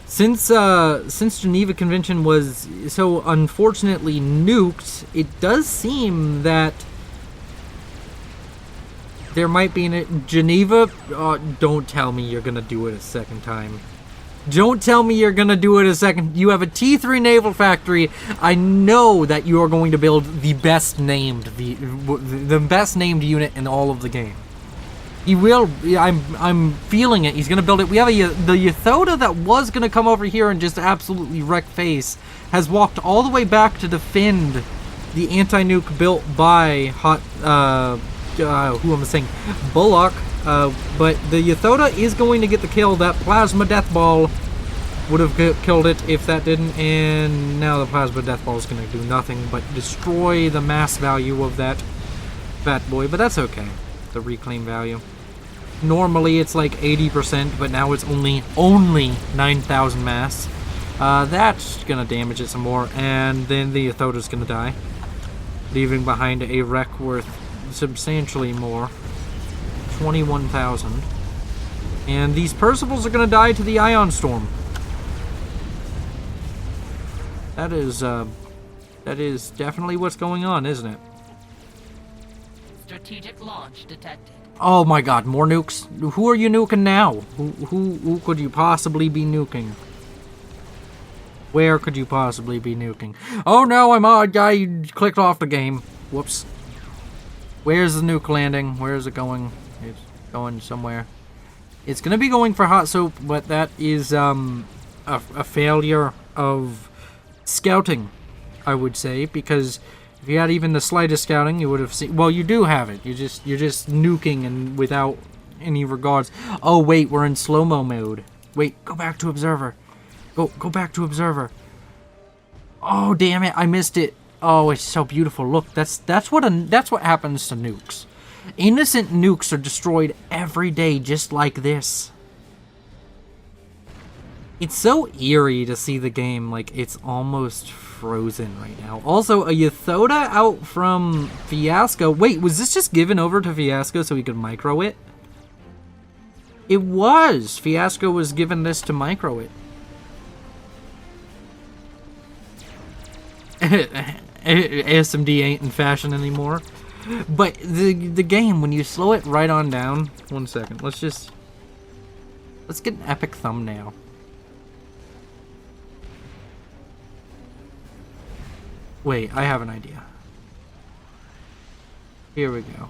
since Geneva Convention was so unfortunately nuked, it does seem that there might be Geneva. Don't tell me you're gonna do it a second time. Don't tell me you're gonna do it a second. You have a T3 naval factory. I know that you are going to build the best named the best named unit in all of the game. He will. I'm feeling it. He's gonna build it. We have the Yathoda that was gonna come over here and just absolutely wreck face has walked all the way back to defend the anti-nuke built by who am I saying? Bullock. But the Yathoda is going to get the kill. That plasma death ball would have killed it if that didn't, and now the plasma death ball is going to do nothing but destroy the mass value of that fat boy, but that's okay. The reclaim value. Normally it's like 80%, but now it's only 9,000 mass. That's going to damage it some more, and then the Yathoda's going to die, leaving behind a wreck worth substantially more. 21,000. And these Percivals are going to die to the Ion Storm. That is definitely what's going on, isn't it? Strategic launch detected. Oh my god, more nukes? Who are you nuking now? Who could you possibly be nuking? Where could you possibly be nuking? Oh no, I clicked off the game. Whoops. Where's the nuke landing? Where is it going? It's going somewhere. It's gonna be going for hot soap, but that is a failure of scouting, I would say, because if you had even the slightest scouting, you would have seen. Well, you do have it. You're just nuking and without any regards. Oh wait, we're in slow-mo mode. Wait, go back to observer. Go back to observer. Oh damn it, I missed it. Oh, it's so beautiful. Look, that's what happens to nukes. Innocent nukes are destroyed every day just like this. It's so eerie to see the game like it's almost frozen right now. Also, a Yathoda out from Fiasco. Wait, was this just given over to Fiasco so he could micro it? It was. Fiasco was given this to micro it. ASMD ain't in fashion anymore. But the game, when you slow it right on down... 1 second, let's get an epic thumbnail. Wait, I have an idea. Here we go.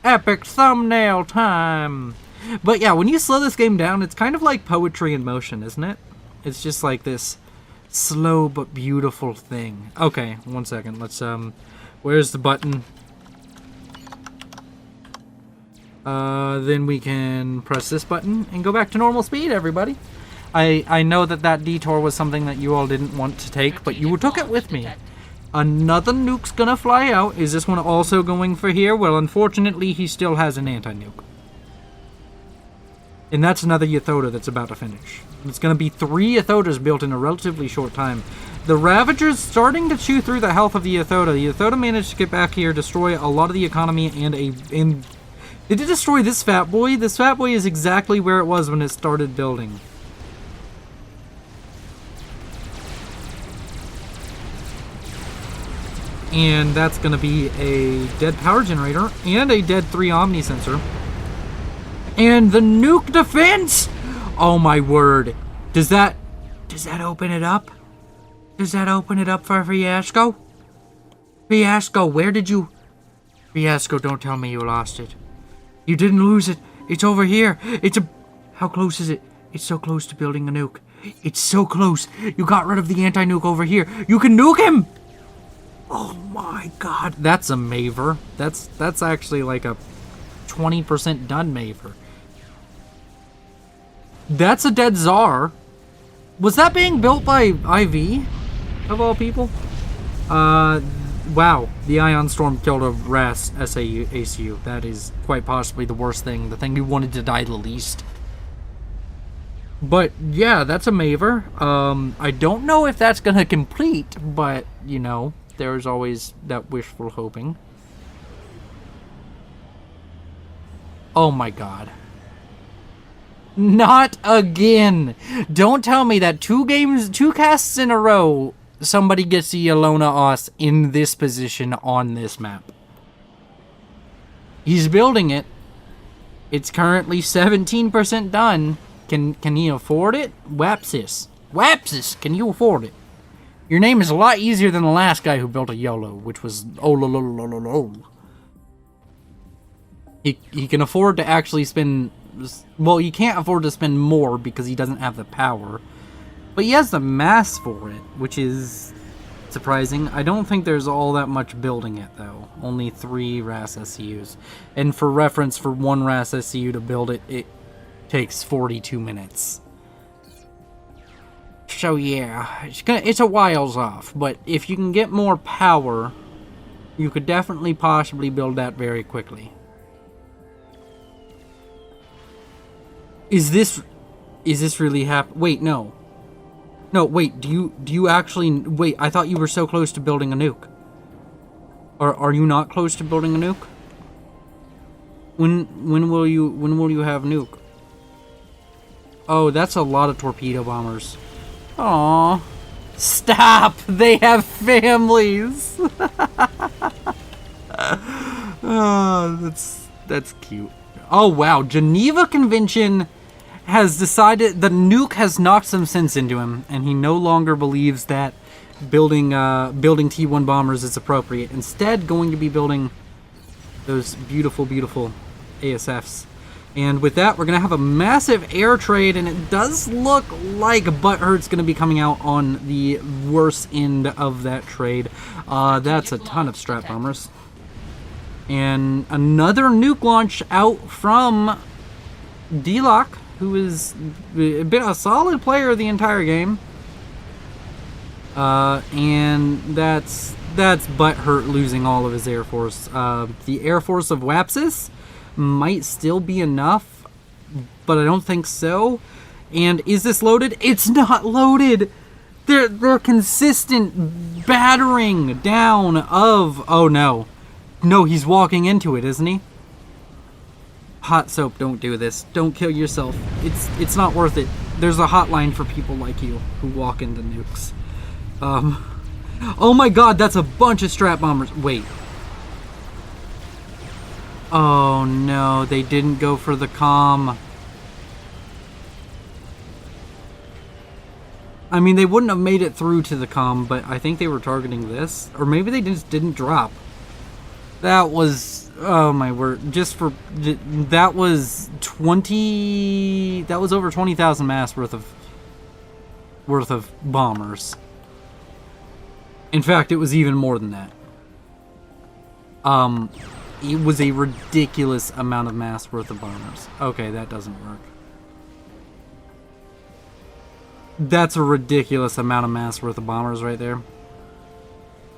Epic thumbnail time! But yeah, when you slow this game down, it's kind of like poetry in motion, isn't it? It's just like this slow but beautiful thing. Okay, 1 second. Let's, where's the button? Then we can press this button and go back to normal speed, everybody. I know that detour was something that you all didn't want to take, but you took it with me. Another nuke's gonna fly out. Is this one also going for here? Well, unfortunately, he still has an anti-nuke. And that's another Yathoda that's about to finish. It's gonna be 3 Yathodas built in a relatively short time. The Ravager's starting to chew through the health of the Yathoda. The Yathoda managed to get back here, destroy a lot of the economy, and did it destroy this fat boy? This fat boy is exactly where it was when it started building. And that's going to be a dead power generator and a dead 3 Omni sensor. And the nuke defense! Oh my word. Does that open it up? Does that open it up for Fiasco? Fiasco, where did you... Fiasco, don't tell me you lost it. You didn't lose it. It's over here. How close is it? It's so close to building a nuke. It's so close. You got rid of the anti-nuke over here. You can nuke him! Oh my god, that's a Maver. That's actually like a 20% done Maver. That's a dead Tsar. Was that being built by IV? Of all people? Wow. The Ion Storm killed a RAS ACU. That is quite possibly the worst thing. The thing you wanted to die the least. But yeah, that's a Maver. I don't know if that's gonna complete, but you know, there's always that wishful hoping. Oh my god. Not again! Don't tell me that 2 casts in a row, somebody gets the Alona Os in this position on this map. He's building it. It's currently 17% done. Can he afford it? Wapsis. Wapsis, can you afford it? Your name is a lot easier than the last guy who built a YOLO, which was Ololololol. He can afford to actually spend... Well, he can't afford to spend more because he doesn't have the power. But he has the mass for it, which is surprising. I don't think there's all that much building it, though. Only 3 RAS SCUs. And for reference, for 1 RAS SCU to build it, it takes 42 minutes. So yeah, it's a whiles off. But if you can get more power, you could definitely possibly build that very quickly. Is this really Wait, no. No, wait, do you actually... Wait, I thought you were so close to building a nuke. Or are you not close to building a nuke? When will you have nuke? Oh, that's a lot of torpedo bombers. Aww. Stop! They have families! Oh, that's cute. Oh wow, Geneva Convention has decided the nuke has knocked some sense into him, and he no longer believes that building T1 bombers is appropriate. Instead, going to be building those beautiful, beautiful ASFs. And with that, we're going to have a massive air trade, and it does look like Butthurt's going to be coming out on the worst end of that trade. That's a ton of strat bombers. And another nuke launch out from D-Lock, who has been a solid player the entire game. And that's Butthurt losing all of his Air Force. The Air Force of Wapsis might still be enough, but I don't think so. And is this loaded? It's not loaded! They're consistent battering down of... Oh no. No, he's walking into it, isn't he? Hot Soap, don't do this. Don't kill yourself. It's not worth it. There's a hotline for people like you who walk into nukes. Oh my god, that's a bunch of strat bombers. Wait. Oh no, they didn't go for the comm. I mean, they wouldn't have made it through to the comm, but I think they were targeting this. Or maybe they just didn't drop. That was... Oh my word. That was 20... That was over 20,000 mass worth of bombers. In fact, it was even more than that. It was a ridiculous amount of mass worth of bombers. Okay, that doesn't work. That's a ridiculous amount of mass worth of bombers right there.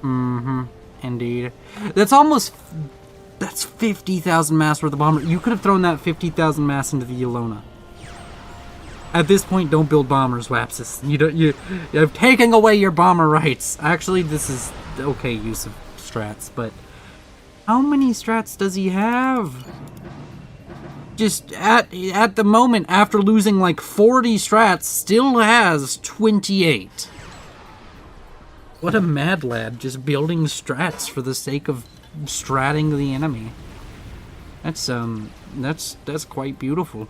Mm-hmm. Indeed. That's 50,000 mass worth of bombers. You could have thrown that 50,000 mass into the Yelona. At this point, don't build bombers, Wapsis. You're taking away your bomber rights. Actually, this is okay use of strats, but how many strats does he have? Just at the moment, after losing like 40 strats, still has 28. What a mad lad, just building strats for the sake of stratting the enemy. That's quite beautiful.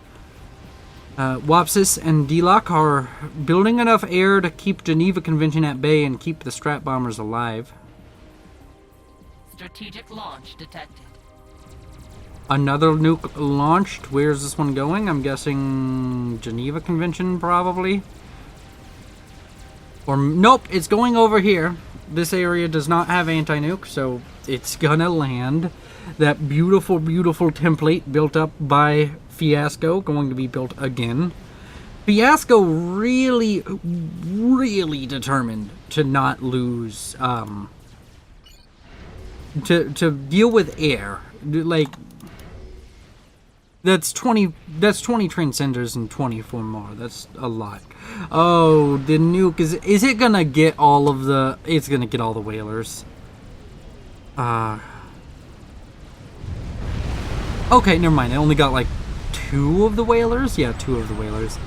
Wapsis and D-Lock are building enough air to keep Geneva Convention at bay and keep the strat bombers alive. Strategic launch detected. Another nuke launched. Where's this one going? I'm guessing Geneva Convention, probably. Or, nope, it's going over here. This area does not have anti-nuke, so it's gonna land. That beautiful, beautiful template built up by Fiasco, going to be built again. Fiasco really, really determined to not lose, to deal with air. Like, that's 20 Transcenders and 24 more. That's a lot. Oh, the nuke is it gonna get all of the... It's gonna get all the whalers. Okay, never mind. I only got like 2 of the whalers? Yeah, 2 of the whalers.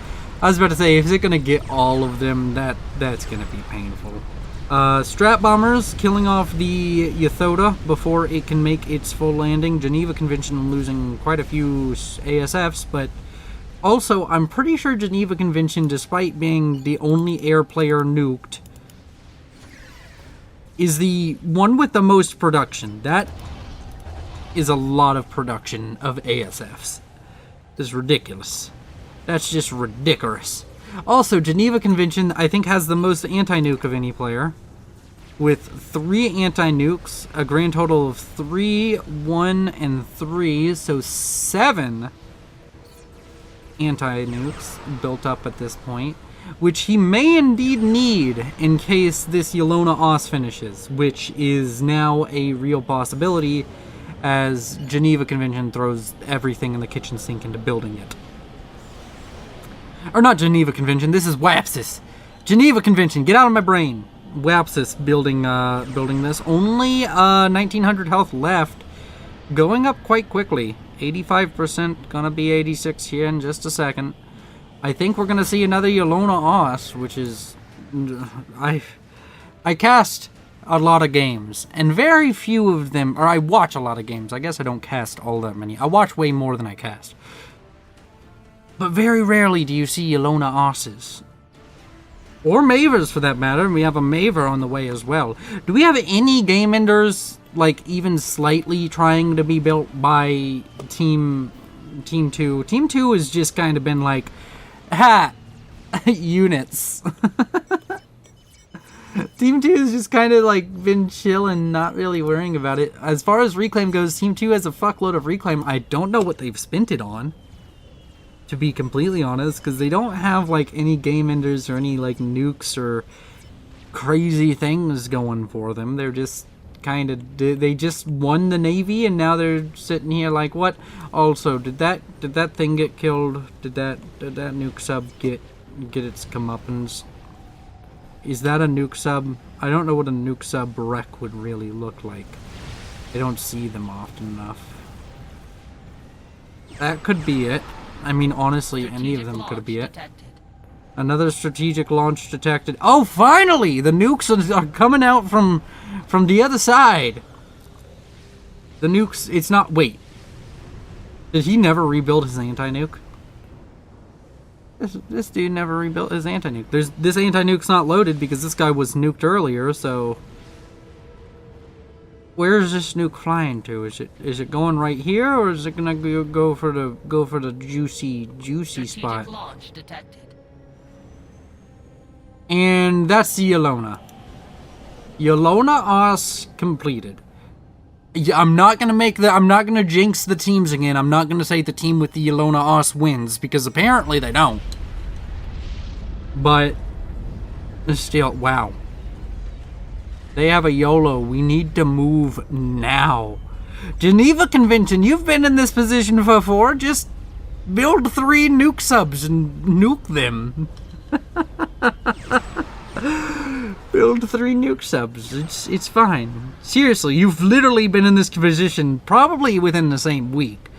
I was about to say, is it gonna get all of them? That's gonna be painful. Strat bombers killing off the Yathoda before it can make its full landing. Geneva Convention losing quite a few ASFs, but also I'm pretty sure Geneva Convention, despite being the only air player nuked, is the one with the most production. is a lot of production of ASFs. This is ridiculous. That's just ridiculous. Also, Geneva Convention, I think, has the most anti-nuke of any player. With 3 anti-nukes, a grand total of 3, 1, and 3, so 7 anti-nukes built up at this point, which he may indeed need in case this Yelona Os finishes, which is now a real possibility as Geneva Convention throws everything in the kitchen sink into building it. Or not Geneva Convention, this is Wapsis. Geneva Convention, get out of my brain. Wapsis building this. Only 1900 health left. Going up quite quickly. 85%, gonna be 86 here in just a second. I think we're gonna see another Yelona Os, which is... I cast a lot of games, and very few of them... Or I watch a lot of games. I guess I don't cast all that many. I watch way more than I cast. But very rarely do you see Yelona Osses. Or Mavers, for that matter. We have a Maver on the way as well. Do we have any game enders, like, even slightly trying to be built by Team 2? Team 2 has just kind of been like, ha! Units. Team 2 has just kind of, like, been chill and not really worrying about it. As far as Reclaim goes, Team 2 has a fuckload of Reclaim. I don't know what they've spent it on, to be completely honest, because they don't have, like, any game enders or any, like, nukes or crazy things going for them. They're just kind of... They just won the Navy, and now they're sitting here like, what? Also, did that thing get killed? Did that nuke sub get its comeuppance? Is that a nuke sub? I don't know what a nuke sub wreck would really look like. I don't see them often enough. That could be it. I mean, honestly, any of them could be it. Detected. Another strategic launch detected. Oh, finally! The nukes are coming out from the other side. The nukes... It's not... Wait. Did he never rebuild his anti-nuke? This dude never rebuilt his anti-nuke. This anti-nuke's not loaded because this guy was nuked earlier, so... Where is this nuke flying to? Is it going right here, or is it gonna go for the juicy spot? Launch detected. And that's the Yelona. Yelona Os completed. I'm not gonna jinx the teams again. I'm not gonna say the team with the Yelona Os wins, because apparently they don't. But still, wow. They have a YOLO. We need to move now. Geneva Convention, you've been in this position before. Just build 3 nuke subs and nuke them. Build 3 nuke subs. It's fine. Seriously, you've literally been in this position probably within the same week.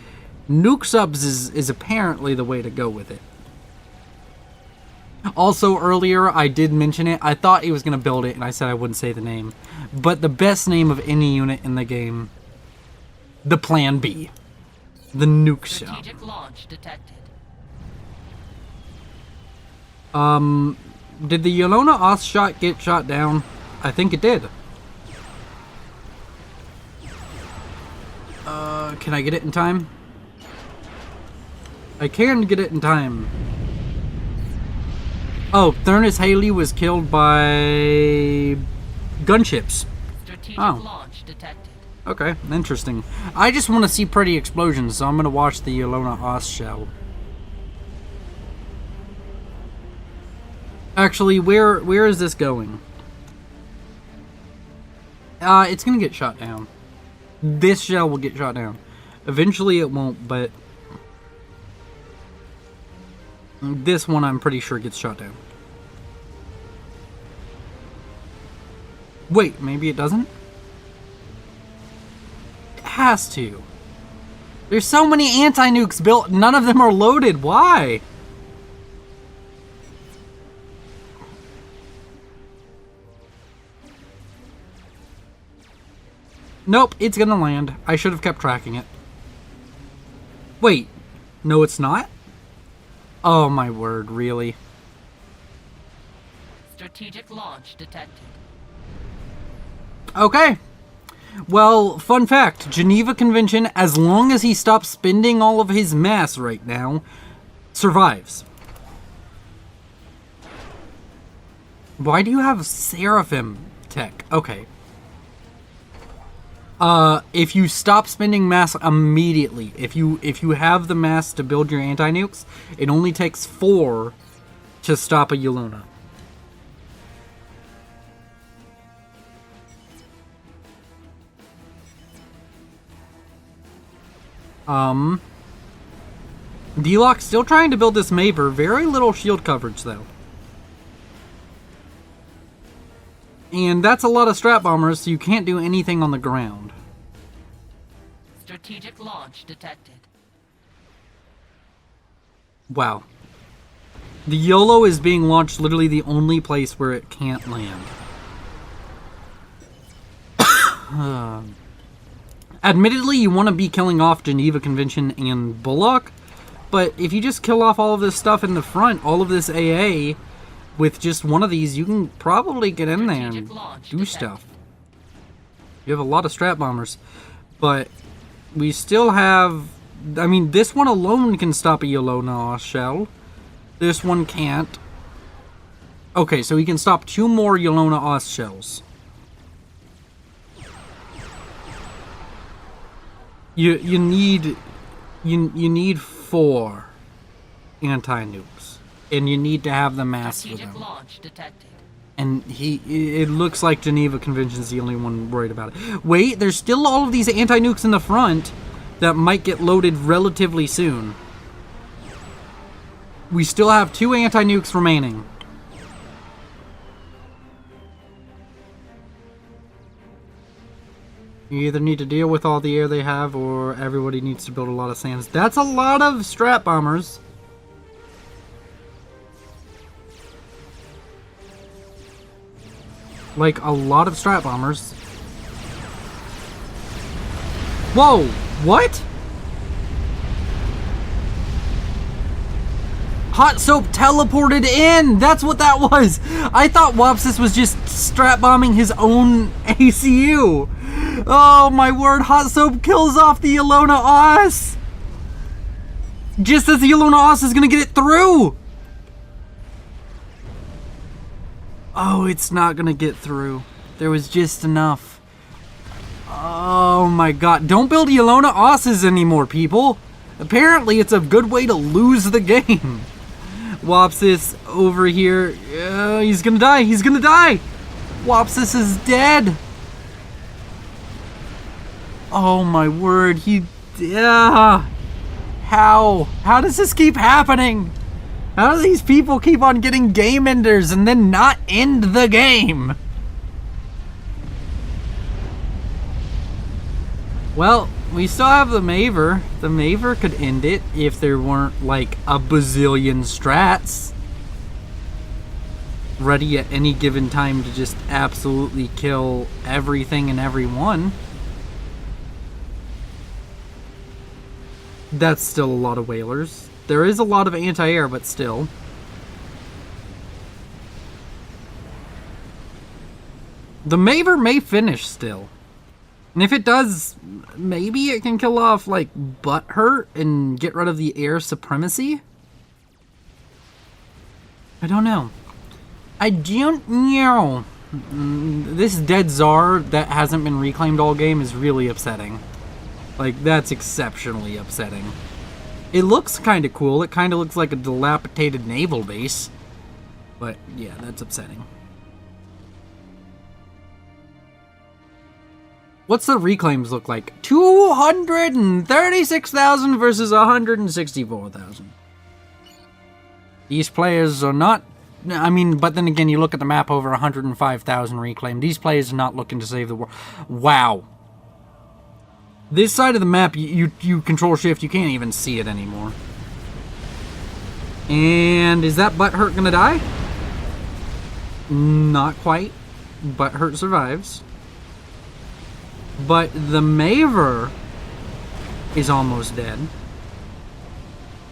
Nuke subs is apparently the way to go with it. Also, earlier, I did mention it. I thought he was going to build it, and I said I wouldn't say the name. But the best name of any unit in the game, the Plan B. The Nuke Shop. Strategic launch detected. Did the Yelona Os shot get shot down? I think it did. Can I get it in time? I can get it in time. Oh, Thurnis Haley was killed by gunships. Strategic launch detected. Okay, interesting. I just want to see pretty explosions, so I'm going to watch the Yelona Os shell. Actually, where is this going? It's going to get shot down. This shell will get shot down. Eventually it won't, but this one I'm pretty sure gets shot down. Wait, maybe it doesn't? It has to. There's so many anti-nukes built, none of them are loaded. Why? Nope, it's gonna land. I should have kept tracking it. Wait, no it's not? Oh my word, really? Strategic launch detected. Okay. Well, fun fact, Geneva Convention, as long as he stops spending all of his mass right now, survives. Why do you have Seraphim tech? Okay. If you stop spending mass immediately, if you have the mass to build your anti-nukes, it only takes 4 to stop a Yelona. D-Lock still trying to build this Maver. Very little shield coverage, though. And that's a lot of strat bombers, so you can't do anything on the ground. Strategic launch detected. Wow. The YOLO is being launched literally the only place where it can't land. Admittedly, you want to be killing off Geneva Convention and Bullock, but if you just kill off all of this stuff in the front, all of this AA, with just one of these, you can probably get in there and do stuff. You have a lot of strat bombers, but we still have... I mean, this one alone can stop a Yelona shell. This one can't. Okay, so he can stop 2 more Yelona Os shells. You need 4 anti-nukes, and you need to have the mass for them. And it looks like Geneva Convention's the only one worried about it. Wait, there's still all of these anti-nukes in the front that might get loaded relatively soon. We still have 2 anti-nukes remaining. You either need to deal with all the air they have, or everybody needs to build a lot of sands. That's a lot of strat bombers. Like, a lot of strat bombers. Whoa! What? Hot Soap teleported in! That's what that was! I thought Wopsis was just strat bombing his own ACU! Oh my word, Hot Soap kills off the Yelona Os! Just as the Yelona Os is gonna get it through! Oh, it's not gonna get through. There was just enough. Oh my god. Don't build Yelona Osses anymore, people! Apparently it's a good way to lose the game. Wopsis over here. He's gonna die. He's gonna die! Wopsis is dead! Oh my word, How? How does this keep happening? How do these people keep on getting game enders and then not end the game? Well, we still have the Maver. The Maver could end it if there weren't like a bazillion strats ready at any given time to just absolutely kill everything and everyone. That's still a lot of whalers. There is a lot of anti-air, but still. The Maver may finish still. And if it does, maybe it can kill off, like, Butthurt and get rid of the air supremacy? I don't know. I don't know. This dead Tsar that hasn't been reclaimed all game is really upsetting. Like, that's exceptionally upsetting. It looks kind of cool. It kind of looks like a dilapidated naval base. But, yeah, that's upsetting. What's the reclaims look like? 236,000 versus 164,000. These players are not... I mean, but then again, you look at the map, over 105,000 reclaimed. These players are not looking to save the world. Wow. This side of the map, you control shift, you can't even see it anymore. And is that Butthurt gonna die? Not quite. Butthurt survives. But the Maver is almost dead.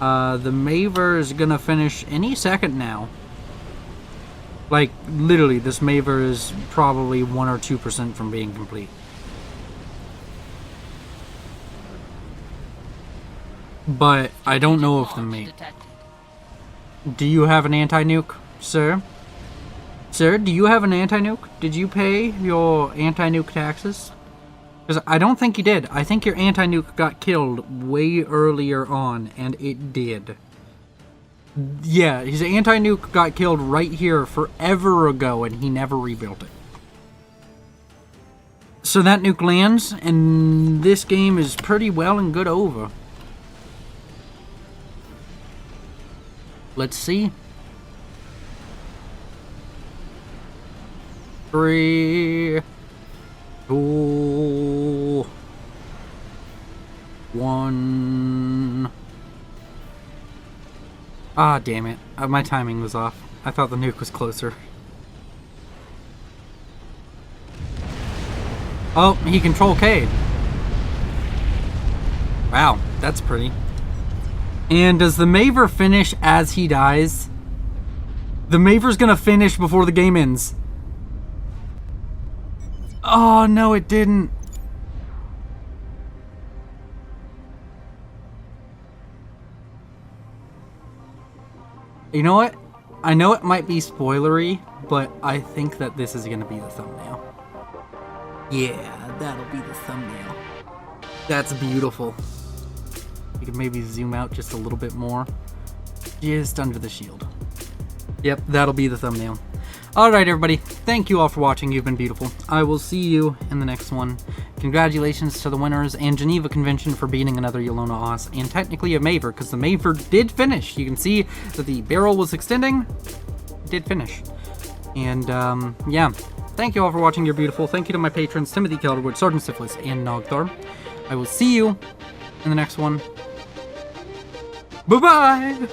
The Maver is gonna finish any second now. Like, literally, this Maver is probably 1 or 2% from being complete. but I don't know of the Launch mate. detected. Do you have an anti-nuke, sir? Sir, do you have an anti-nuke? Did you pay your anti-nuke taxes? Because I don't think you did. I think your anti-nuke got killed way earlier on, and it did. Yeah, his anti-nuke got killed right here forever ago, and he never rebuilt it. So that nuke lands, and this game is pretty well and good over. Let's see. 3, 2, 1. Ah, damn it. My timing was off. I thought the nuke was closer. Oh, he control K'd. Wow, that's pretty. And does the Maver finish as he dies? The Maver's gonna finish before the game ends. Oh, no, it didn't. You know what? I know it might be spoilery, but I think that this is going to be the thumbnail. Yeah, that'll be the thumbnail. That's beautiful. You can maybe zoom out just a little bit more. Just under the shield. Yep, that'll be the thumbnail. Alright everybody, thank you all for watching, you've been beautiful. I will see you in the next one. Congratulations to the winners and Geneva Convention for beating another Yolona Oz, and technically a Maver, because the Maver did finish. You can see that the barrel was extending, it did finish. And yeah, thank you all for watching, you're beautiful. Thank you to my patrons, Timothy Kelderwood, Sergeant Syphilis, and Nogthor. I will see you in the next one. Bye-bye!